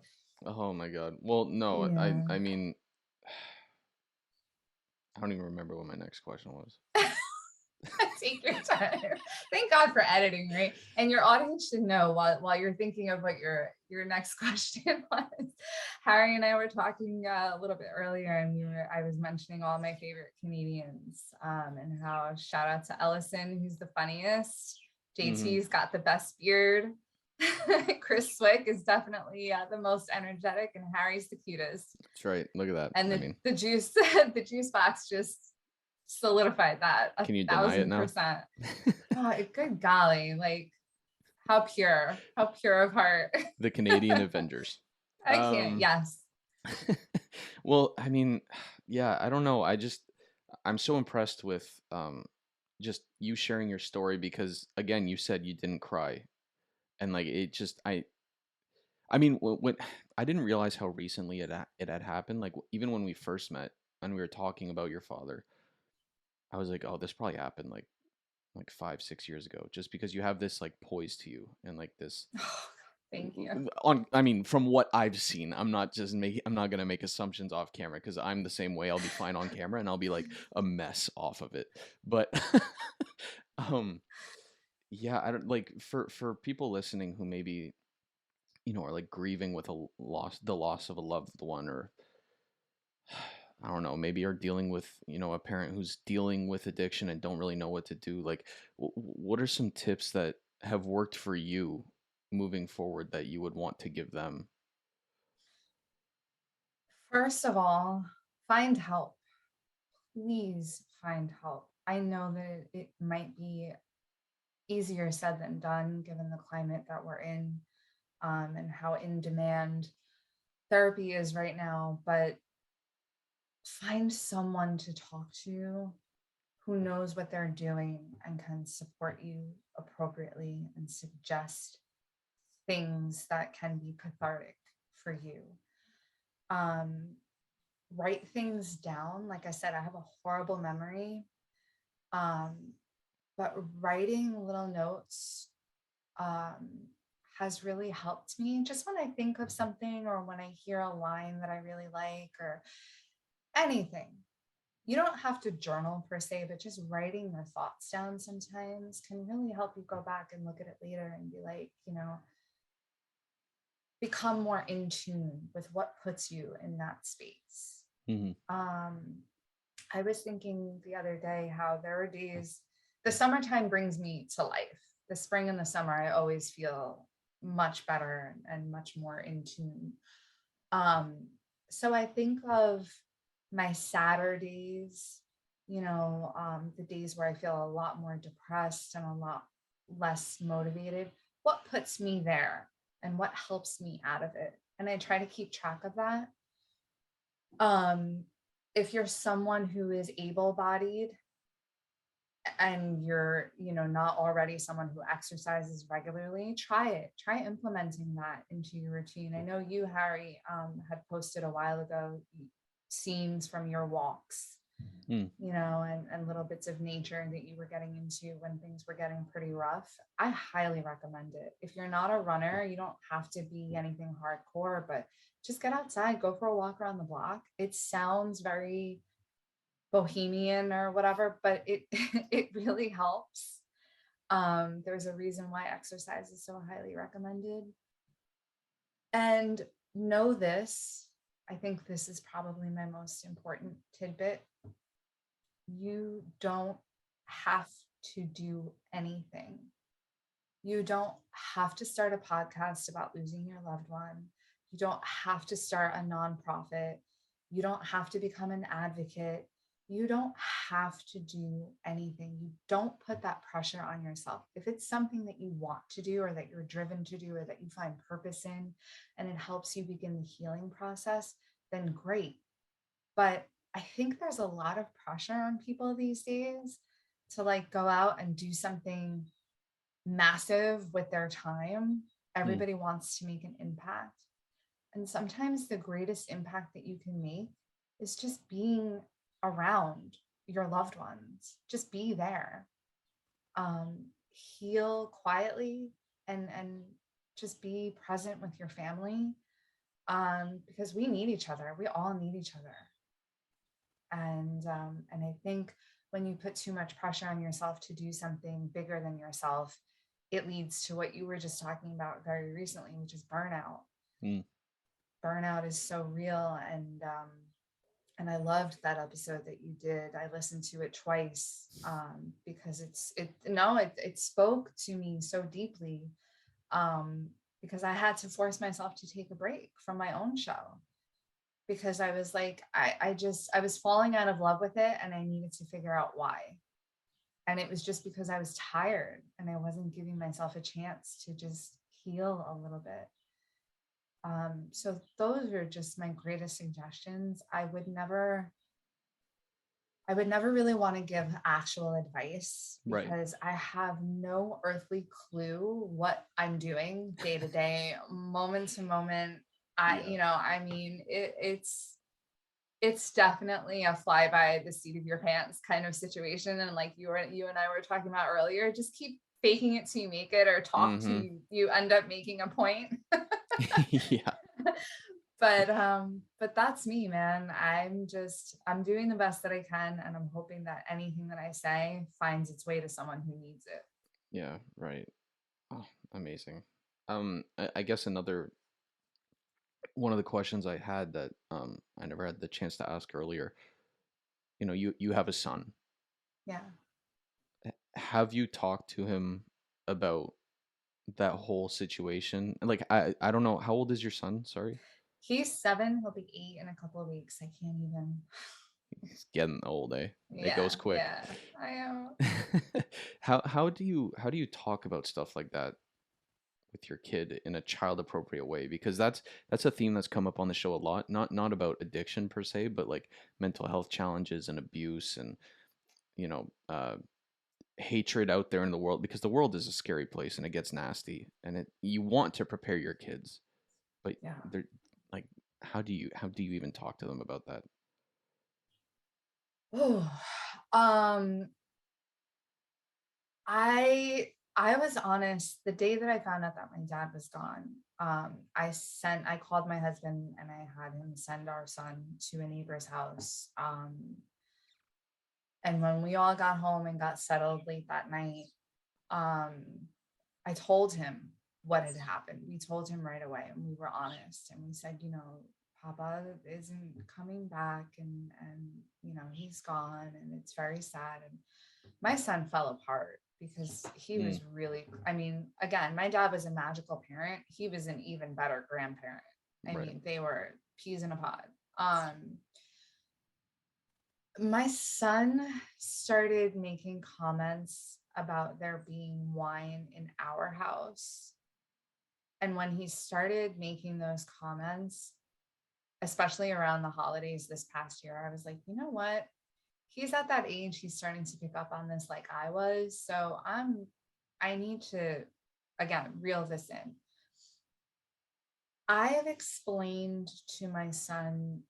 Oh my God. Well, no, Yeah. I mean, I don't even remember what my next question was. Take your time. Thank God for editing, right? And your audience should know while you're thinking of what your next question was. Harry and I were talking a little bit earlier, and I was mentioning all my favorite comedians, and how shout out to Ellison, who's the funniest. Mm-hmm. JT's got the best beard. Chris Swick is definitely the most energetic, and Harry's the cutest. That's right. Look at that. And I mean, the juice the juice box just solidified that can you deny it now? 1,000%. Oh, good golly, like how pure of heart. The Canadian Avengers. I can't. Um, Yes. well, I mean, yeah, I don't know. I'm so impressed with just you sharing your story because again, you said you didn't cry and like it just I mean, when I didn't realize how recently it had happened. Like even when we first met and we were talking about your father, I was like, oh, this probably happened like 5, 6 years ago. Just because you have this like poise to you and like this Oh, thank you. on. I mean, from what I've seen, I'm not gonna make assumptions off camera because I'm the same way. I'll be fine on camera and I'll be like a mess off of it. But um, yeah, I don't like for people listening who maybe are like grieving with the loss of a loved one, or I don't know, maybe are dealing with a parent who's dealing with addiction and don't really know what to do. Like, what are some tips that have worked for you moving forward that you would want to give them? First of all, find help. Please find help. I know that it might be easier said than done given the climate that we're in, and how in demand therapy is right now, but find someone to talk to who knows what they're doing and can support you appropriately and suggest things that can be cathartic for you. Um, Write things down. Like I said, I have a horrible memory, um, but writing little notes um, has really helped me. Just when I think of something or when I hear a line that I really like or anything, you don't have to journal per se, but just writing your thoughts down sometimes can really help you go back and look at it later and be like, become more in tune with what puts you in that space. Hmm. Um, I was thinking the other day how there are days, the summertime brings me to life. The spring and the summer, I always feel much better and much more in tune. Um, so I think of my Saturdays, the days where I feel a lot more depressed and a lot less motivated. What puts me there and what helps me out of it? And I try to keep track of that. Um, if you're someone who is able-bodied and you're, not already someone who exercises regularly, try implementing that into your routine. I know you, Harry, had posted a while ago scenes from your walks, Mm. and little bits of nature that you were getting into when things were getting pretty rough. I highly recommend it. If you're not a runner, you don't have to be anything hardcore, but just get outside, go for a walk around the block. It sounds very bohemian or whatever, but it it really helps. There's a reason why exercise is so highly recommended. And know this, I think this is probably my most important tidbit. You don't have to do anything. You don't have to start a podcast about losing your loved one. You don't have to start a nonprofit. You don't have to become an advocate. You don't have to do anything. You don't put that pressure on yourself. If it's something that you want to do or that you're driven to do or that you find purpose in and it helps you begin the healing process, then great. But I think there's a lot of pressure on people these days to like go out and do something massive with their time. Mm, Everybody wants to make an impact. And sometimes the greatest impact that you can make is just being around your loved ones. Just be there. Heal quietly and just be present with your family. Because we need each other. We all need each other. And I think when you put too much pressure on yourself to do something bigger than yourself, it leads to what you were just talking about very recently, which is burnout. mm. Burnout is so real, and I loved that episode that you did. I listened to it twice, because it spoke to me so deeply, um, because I had to force myself to take a break from my own show because I was like, I was falling out of love with it and I needed to figure out why. And it was just because I was tired and I wasn't giving myself a chance to just heal a little bit. So those are just my greatest suggestions. I would never really want to give actual advice Right. because I have no earthly clue what I'm doing day to day, moment to moment. Yeah. I mean, it's definitely a fly by the seat of your pants kind of situation. And like you and I were talking about earlier, just keep faking it till you make it or talk till Mm-hmm. you end up making a point. Yeah. But that's me, man. I'm doing the best that I can and I'm hoping that anything that I say finds its way to someone who needs it. Yeah. Right. Oh, amazing. I guess another one of the questions I had that I never had the chance to ask earlier. You have a son. Yeah. Have you talked to him about that whole situation? Like, I don't know. How old is your son? Sorry. He's 7, he'll be 8 in a couple of weeks. I can't even. He's getting old, eh? It Yeah, goes quick. yeah. I am. How do you talk about stuff like that with your kid in a child appropriate way? Because that's a theme that's come up on the show a lot. Not about addiction per se, but like mental health challenges and abuse and you know uh hatred out there in the world, because the world is a scary place and it gets nasty, and you want to prepare your kids, but Yeah. they're like, how do you even talk to them about that? Oh, um, I was honest the day that I found out that my dad was gone. I called my husband and I had him send our son to a neighbor's house. And when we all got home and got settled late that night, um, I told him what had happened. We told him right away and we were honest and we said, Papa isn't coming back and he's gone and it's very sad. And my son fell apart because he Mm, was really, I mean, again, my dad was a magical parent. He was an even better grandparent. I right. mean, they were peas in a pod. My son started making comments about there being wine in our house. And when he started making those comments, especially around the holidays this past year, I was like, you know what? He's at that age, he's starting to pick up on this like I was. So I need to, again, reel this in. I have explained to my son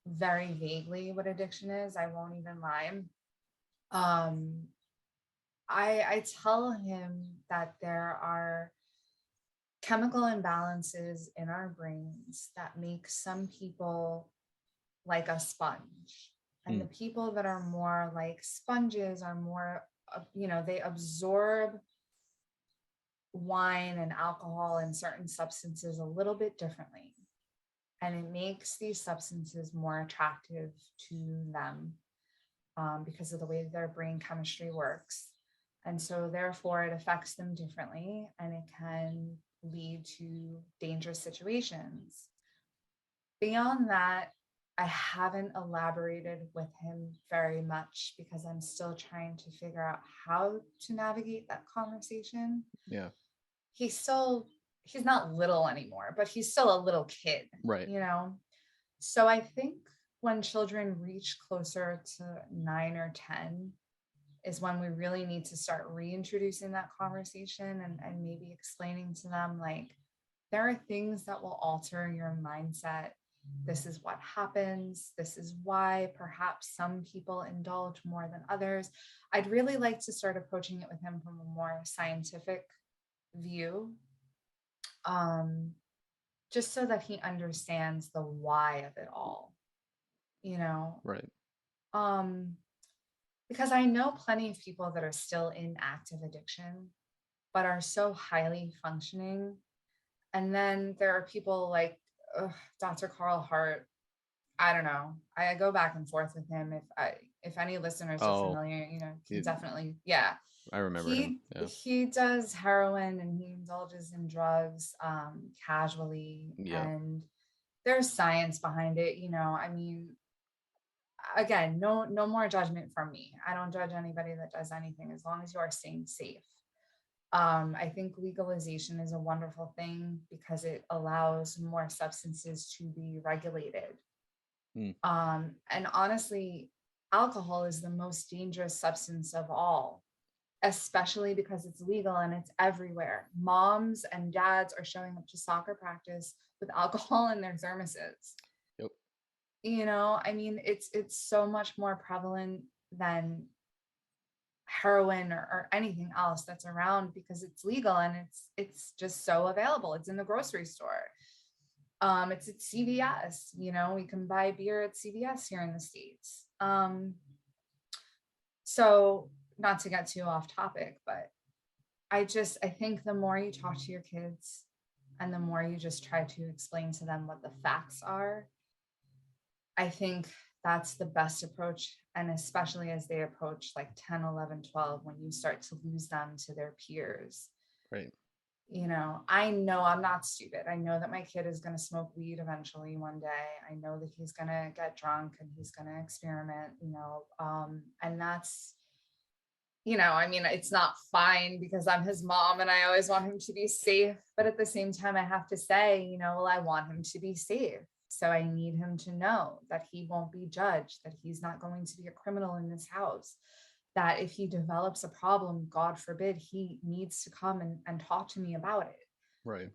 very vaguely what addiction is. I won't even lie. Um, I tell him that there are chemical imbalances in our brains that make some people like a sponge. And the Mm, people that are more like sponges are more, they absorb wine and alcohol and certain substances a little bit differently. And it makes these substances more attractive to them, because of the way their brain chemistry works. And so, therefore, it affects them differently and it can lead to dangerous situations. Beyond that, I haven't elaborated with him very much because I'm still trying to figure out how to navigate that conversation. Yeah. He's still, he's not little anymore, but he's still a little kid, Right. you know? So I think when children reach closer to 9 or 10 is when we really need to start reintroducing that conversation and maybe explaining to them like, there are things that will alter your mindset. This is what happens. This is why perhaps some people indulge more than others. I'd really like to start approaching it with him from a more scientific view, um, just so that he understands the why of it all, you know? Right. Um, because I know plenty of people that are still in active addiction, but are so highly functioning. And then there are people like Dr. Carl Hart. I don't know. I go back and forth with him. If any listeners are Oh, familiar, can it, definitely, yeah. I remember him. Yeah. He does heroin and he indulges in drugs casually, Yeah. and there's science behind it. I mean, again, no more judgment from me. I don't judge anybody that does anything as long as you are staying safe. I think legalization is a wonderful thing because it allows more substances to be regulated. Mm. And honestly, alcohol is the most dangerous substance of all, especially because it's legal and it's everywhere. Moms and dads are showing up to soccer practice with alcohol in their thermoses. Yep. I mean, it's so much more prevalent than heroin or anything else that's around because it's legal and it's just so available. It's in the grocery store. It's at CVS. We can buy beer at CVS here in the States. So not to get too off topic, but I think the more you talk to your kids and the more you just try to explain to them what the facts are, I think that's the best approach. And especially as they approach like 10, 11, 12, when you start to lose them to their peers. Right. I know I'm not stupid. I know that my kid is going to smoke weed eventually one day. I know that he's going to get drunk and he's going to experiment, and that's, I mean, it's not fine because I'm his mom and I always want him to be safe. But at the same time, I have to say, well, I want him to be safe. So I need him to know that he won't be judged, that he's not going to be a criminal in this house, that if he develops a problem, God forbid, he needs to come and talk to me about it. Right.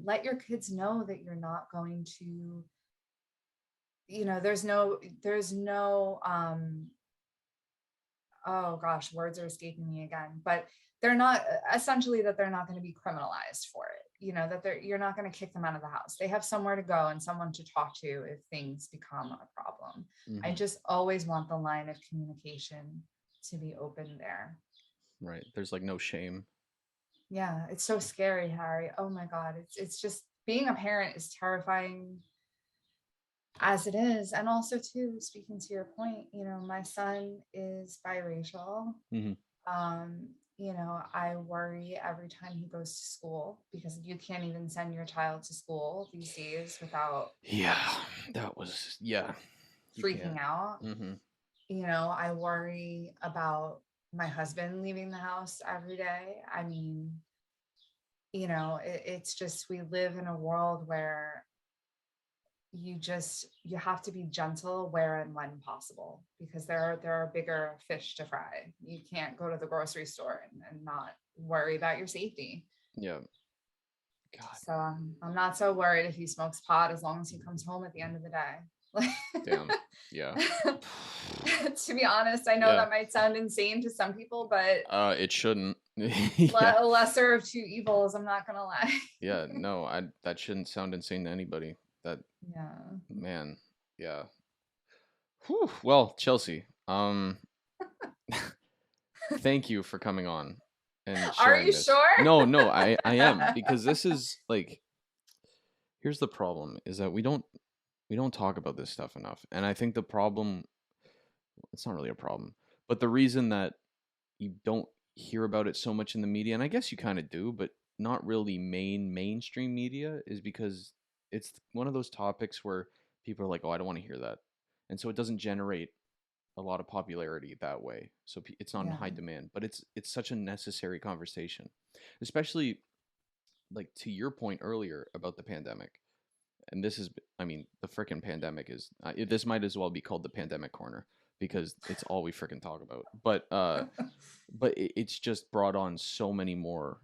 Let your kids know that you're not going to, there's no, oh gosh, words are escaping me again, but they're not essentially that they're not going to be criminalized for it. That you're not going to kick them out of the house. They have somewhere to go and someone to talk to if things become a problem. Mm-hmm. I just always want the line of communication to be open there. Right. There's like no shame. Yeah, it's so scary, Harry. Oh my God. It's just being a parent is terrifying as it is. And also too, speaking to your point, my son is biracial. Mm-hmm. I worry every time he goes to school because you can't even send your child to school these days without freaking out. Mm-hmm. I worry about my husband leaving the house every day. I mean, it's just we live in a world where you have to be gentle where and when possible because there are bigger fish to fry. You can't go to the grocery store and not worry about your safety. Yeah. God. So I'm not so worried if he smokes pot as long as he comes home at the end of the day. Damn. Yeah. To be honest, I know that might sound insane to some people, but it shouldn't. Lesser of two evils, I'm not gonna lie. Yeah, no, that shouldn't sound insane to anybody. That Yeah. Man, yeah. Whew. Well, Chelsea, thank you for coming on and Are sharing you this. sure? No, I am, because this is like, here's the problem is that we don't talk about this stuff enough. And I think the problem, it's not really a problem, but the reason that you don't hear about it so much in the media, and I guess you kind of do, but not really mainstream media, is because it's one of those topics where people are like, oh, I don't want to hear that. And so it doesn't generate a lot of popularity that way. So it's not in Yeah. high demand, but it's such a necessary conversation, especially like to your point earlier about the pandemic. And this is, I mean, the freaking pandemic is, this might as well be called the pandemic corner because it's all we freaking talk about. But it's just brought on so many more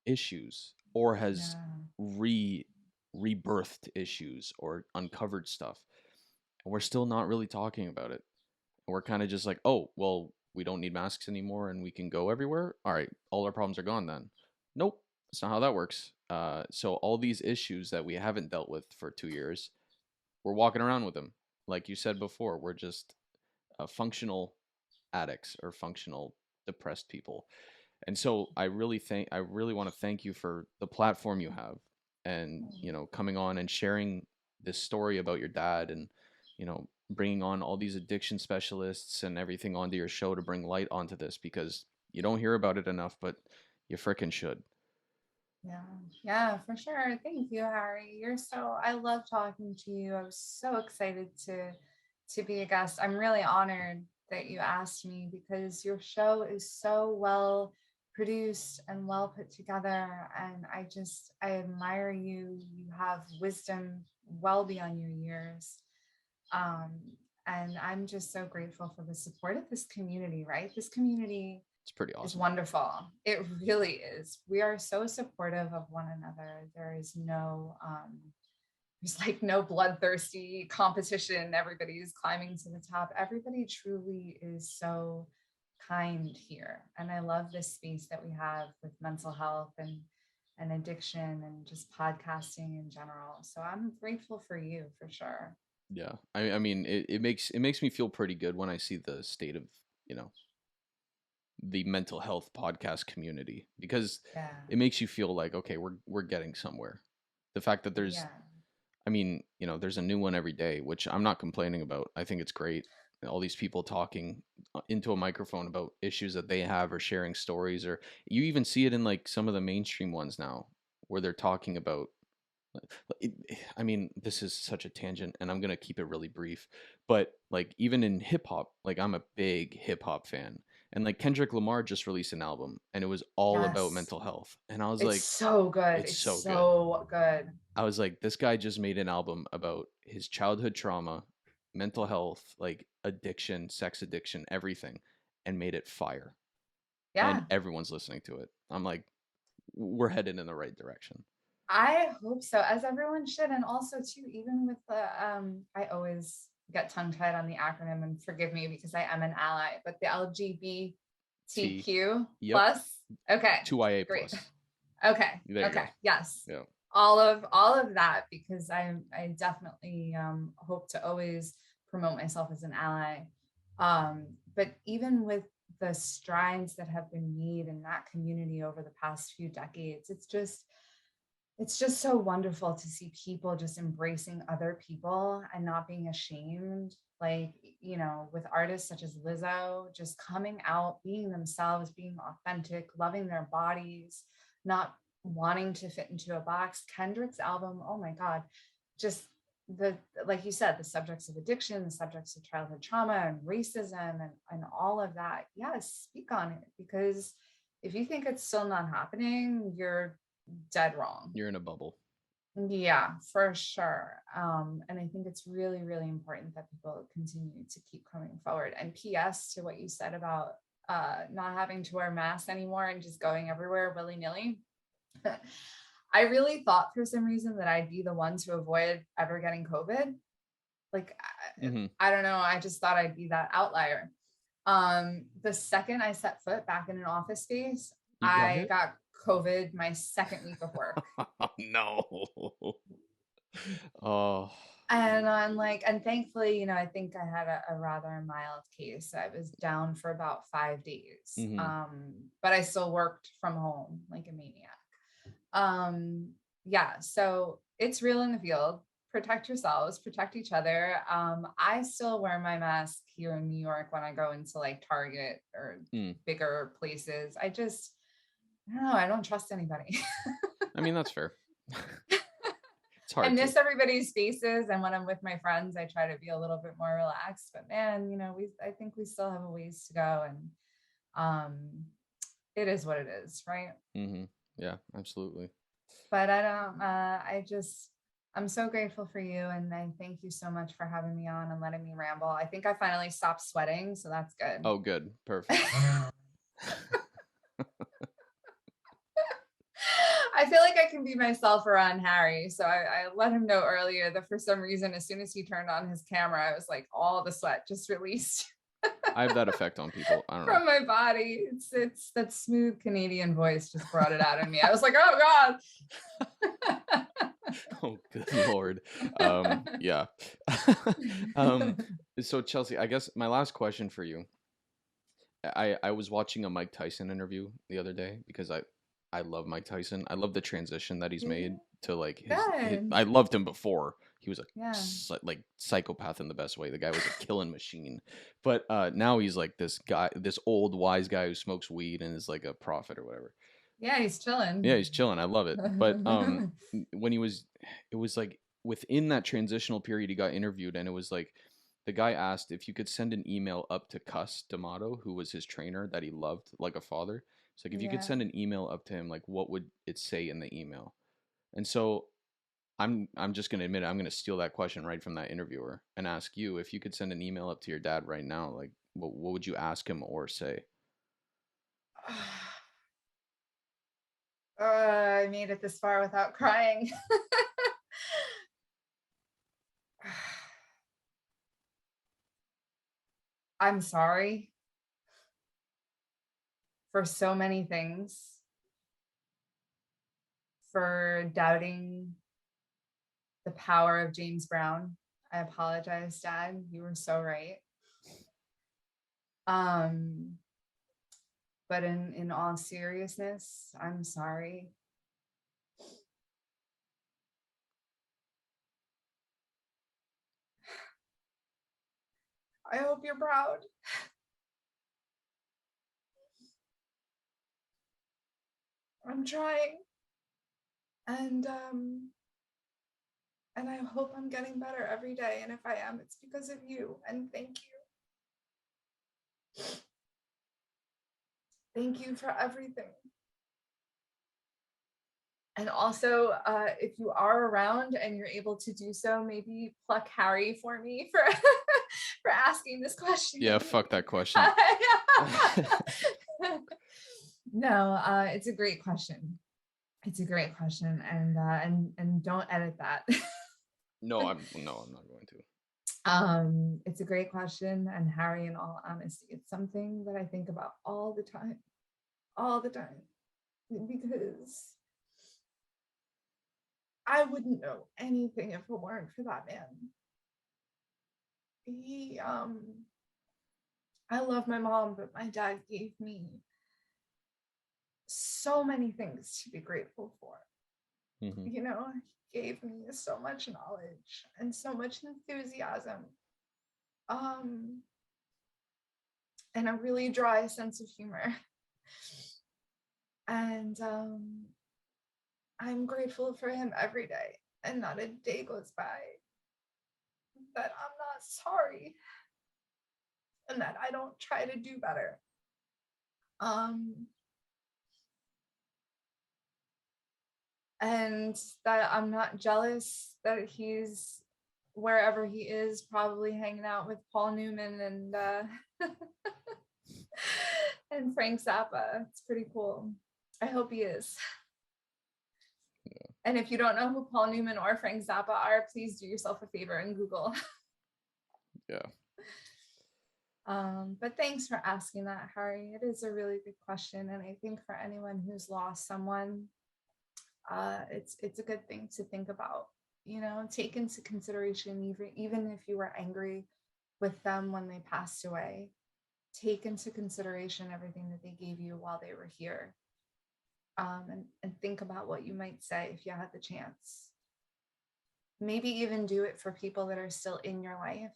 issues, or has Yeah. rebirthed issues or uncovered stuff. And we're still not really talking about it. We're kind of just like, oh, well, we don't need masks anymore and we can go everywhere. All right, all our problems are gone then. Nope, that's not how that works. So all these issues that we haven't dealt with for 2 years, we're walking around with them. Like you said before, we're just functional addicts or functional depressed people. And so I really want to thank you for the platform you have, and coming on and sharing this story about your dad, and bringing on all these addiction specialists and everything onto your show to bring light onto this, because you don't hear about it enough, but you frickin' should. Yeah, yeah, for sure. Thank you, Harry. I love talking to you. I was so excited to be a guest. I'm really honored that you asked me because your show is so well produced and well put together. And I admire you. You have wisdom well beyond your years. Um, and I'm just so grateful for the support of this community, right? This community It's pretty is awesome. wonderful. It really is. We are so supportive of one another. There's like no bloodthirsty competition. Everybody's climbing to the top. Everybody truly is so kind here. And I love this space that we have with mental health and addiction and just podcasting in general. So I'm grateful for you for sure. Yeah, I mean, it makes me feel pretty good when I see the state of you know the mental health podcast community, because Yeah. it makes you feel like, okay, we're getting somewhere. The fact that there's, Yeah. I mean, there's a new one every day, which I'm not complaining about. I think it's great. All these people talking into a microphone about issues that they have, or sharing stories, or you even see it in like some of the mainstream ones now, where they're talking about I mean, this is such a tangent, and I'm gonna keep it really brief. But like, even in hip hop, like, I'm a big hip hop fan, and like Kendrick Lamar just released an album, and it was all about Yes. mental health, and I was It's like, so good. it's It's so good. so good. I was like, this guy just made an album about his childhood trauma, mental health, like addiction, sex addiction, everything, and made it fire, and Yeah. everyone's listening to it. I'm like, we're headed in the right direction. I hope so, as everyone should. And also too, even with I always get tongue tied on the acronym, and forgive me because I am an ally, but the T. LGBTQ Yep. plus. Okay, 2IA great. plus. Okay, There you okay, go. yes. Yeah. All of that, because I definitely hope to always promote myself as an ally. But even with the strides that have been made in that community over the past few decades, it's just so wonderful to see people just embracing other people and not being ashamed. Like, with artists such as Lizzo, just coming out, being themselves, being authentic, loving their bodies, not wanting to fit into a box. Kendrick's album, oh my God, just the, like you said, the subjects of addiction, the subjects of childhood trauma and racism and all of that. Yes, speak on it, because if you think it's still not happening, you're dead wrong. You're in a bubble. Yeah, for sure. And I think it's really, really important that people continue to keep coming forward. And PS to what you said about not having to wear masks anymore and just going everywhere willy-nilly. I really thought for some reason that I'd be the one to avoid ever getting COVID. Like, Mm-hmm. I don't know. I just thought I'd be that outlier. The second I set foot back in an office space, You got I it? got COVID my second week of work. No. Oh. And I'm like, and thankfully, I think I had a rather mild case. I was down for about 5 days. Mm-hmm. But I still worked from home like a maniac. Yeah, so it's real in the field. Protect yourselves, protect each other. I still wear my mask here in New York when I go into like Target or Mm. bigger places. I don't know, I don't trust anybody. I mean, that's fair. I hard to. miss everybody's faces, and when I'm with my friends, I try to be a little bit more relaxed. But man, I think we still have a ways to go, and um, it is what it is, right? Mm-hmm. Yeah, absolutely. But I don't. I'm so grateful for you, and I thank you so much for having me on and letting me ramble. I think I finally stopped sweating, so that's good. Oh, good. Perfect. I feel like I can be myself around Harry. So I let him know earlier that for some reason, as soon as he turned on his camera, I was like, all the sweat just released I have that effect on people. I don't know. from my body. It's that smooth Canadian voice just brought it out of me. I was like, oh God. Oh, good Lord. Yeah. So Chelsea, I guess my last question for you. I was watching a Mike Tyson interview the other day because I love Mike Tyson. I love the transition that he's made to like his Good. I loved him before. He was a Yeah. like psychopath in the best way. The guy was a killing machine. But now he's like this guy, this old wise guy who smokes weed and is like a prophet or whatever. Yeah, he's chilling. Yeah, he's chilling. I love it. But when it was like within that transitional period, he got interviewed, and it was like the guy asked if you could send an email up to Cuss D'Amato, who was his trainer that he loved like a father. It's like if you could Yeah. send an email up to him, like what would it say in the email? And so I'm just gonna admit it, I'm gonna steal that question right from that interviewer and ask you if you could send an email up to your dad right now, like what would you ask him or say? I made it this far without crying. I'm sorry for so many things, for doubting the power of James Brown. I apologize, Dad. You were so right. Um, but in all seriousness, I'm sorry. I hope you're proud. I'm trying. And and I hope I'm getting better every day. And if I am, it's because of you. And thank you. Thank you for everything. And also, if you are around and you're able to do so, maybe pluck Harry for me for for asking this question. Yeah, fuck that question. No, it's a great question. It's a great question, and don't edit that. No, I'm not going to. It's a great question, and Harry, in all honesty, it's something that I think about all the time, because I wouldn't know anything if it weren't for that man. He I love my mom, but my dad gave me so many things to be grateful for. Mm-hmm. He gave me so much knowledge and so much enthusiasm. Um and a really dry sense of humor. And I'm grateful for him every day, and not a day goes by that I'm not sorry and that I don't try to do better. Um, and that I'm not jealous that he's wherever he is, probably hanging out with Paul Newman and and Frank Zappa. It's pretty cool. I hope he is. And if you don't know who Paul Newman or Frank Zappa are, please do yourself a favor and Google. Yeah. But thanks for asking that, Harry. It is a really good question, and I think for anyone who's lost someone, it's a good thing to think about. Take into consideration, even if you were angry with them when they passed away, take into consideration everything that they gave you while they were here, and think about what you might say if you had the chance. Maybe even do it for people that are still in your life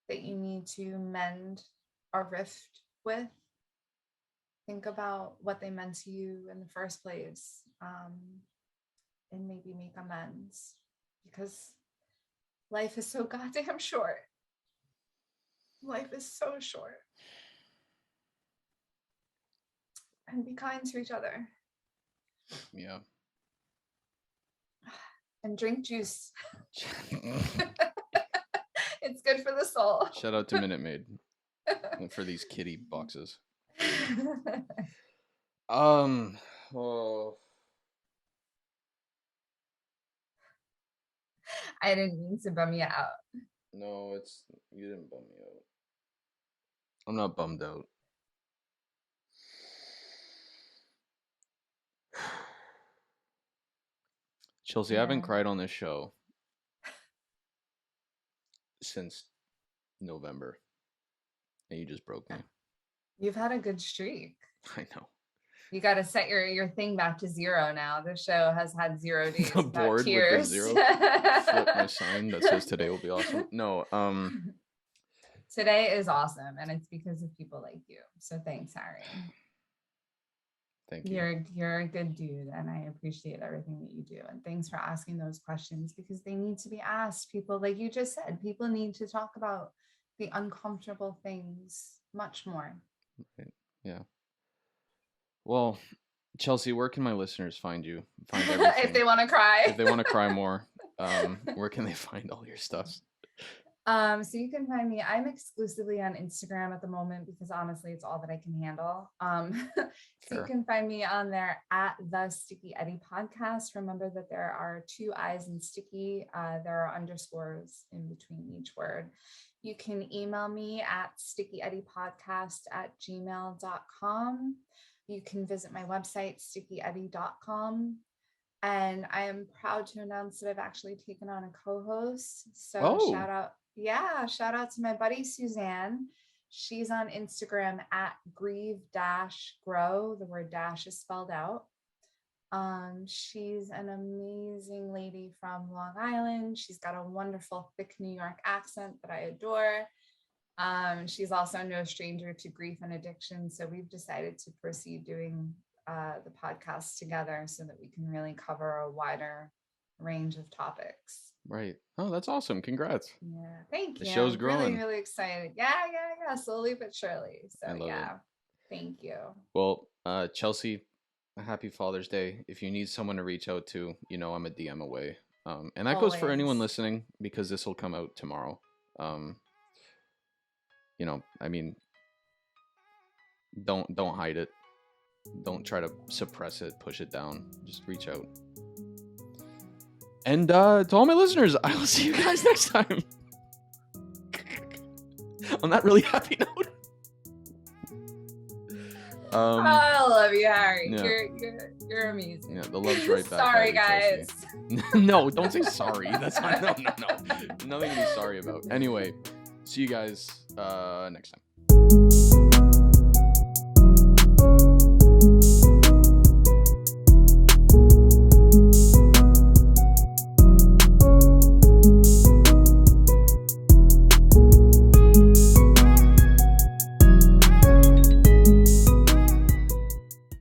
that you need to mend a rift with. Think about what they meant to you in the first place, and maybe make amends. because life is so goddamn short. Life is so short. And be kind to each other. Yeah. And drink juice. It's good for the soul. Shout out to Minute Maid for these kitty boxes. Oh. I didn't mean to bum you out. No, you didn't bum me out. I'm not bummed out. Chelsea, I haven't cried on this show since November, and you just broke me. You've had a good streak. I know. You got to set your thing back to 0 now. The show has had 0 days The without board tears. with the 0. Flip my sign that says today will be awesome. No, Today is awesome, and it's because of people like you. So thanks, Harry. Thank you. You're a good dude, and I appreciate everything that you do. And thanks for asking those questions, because they need to be asked. People, like you just said, people need to talk about the uncomfortable things much more. Right. Yeah. Well, Chelsea, where can my listeners find you? Find everything. If they want to cry. If they want to cry more, where can they find all your stuff? So you can find me. I'm exclusively on Instagram at the moment because honestly, it's all that I can handle. So you can find me on there at the Stiicky Eddie podcast. Remember that there are 2 I's in Stiicky. There are underscores in between each word. You can email me at stiickyeddipodcast@gmail.com. You can visit my website, stiickyeddie.com. And I am proud to announce that I've actually taken on a co-host. So shout out to my buddy Suzanne. She's on Instagram at grieve-grow. The word dash is spelled out. She's an amazing lady from Long Island. She's got a wonderful thick New York accent that I adore. She's also no stranger to grief and addiction. So we've decided to proceed doing the podcast together so that we can really cover a wider range of topics. Right. Oh, that's awesome. Congrats. Yeah. Thank you. The show's growing. Really, really excited. Yeah. Slowly but surely. So yeah. It. Thank you. Well, Chelsea, happy Father's Day. If you need someone to reach out to, I'm a DM away. And that goes for anyone listening, because this will come out tomorrow. Don't hide it. Don't try to suppress it, push it down. Just reach out. And to all my listeners, I will see you guys next time. On that really happy note. I love you, Harry. Yeah. You're amazing. Yeah, the love's right back. Sorry, guys. No, don't say sorry. That's not. No. Nothing to be sorry about. Anyway, see you guys next time.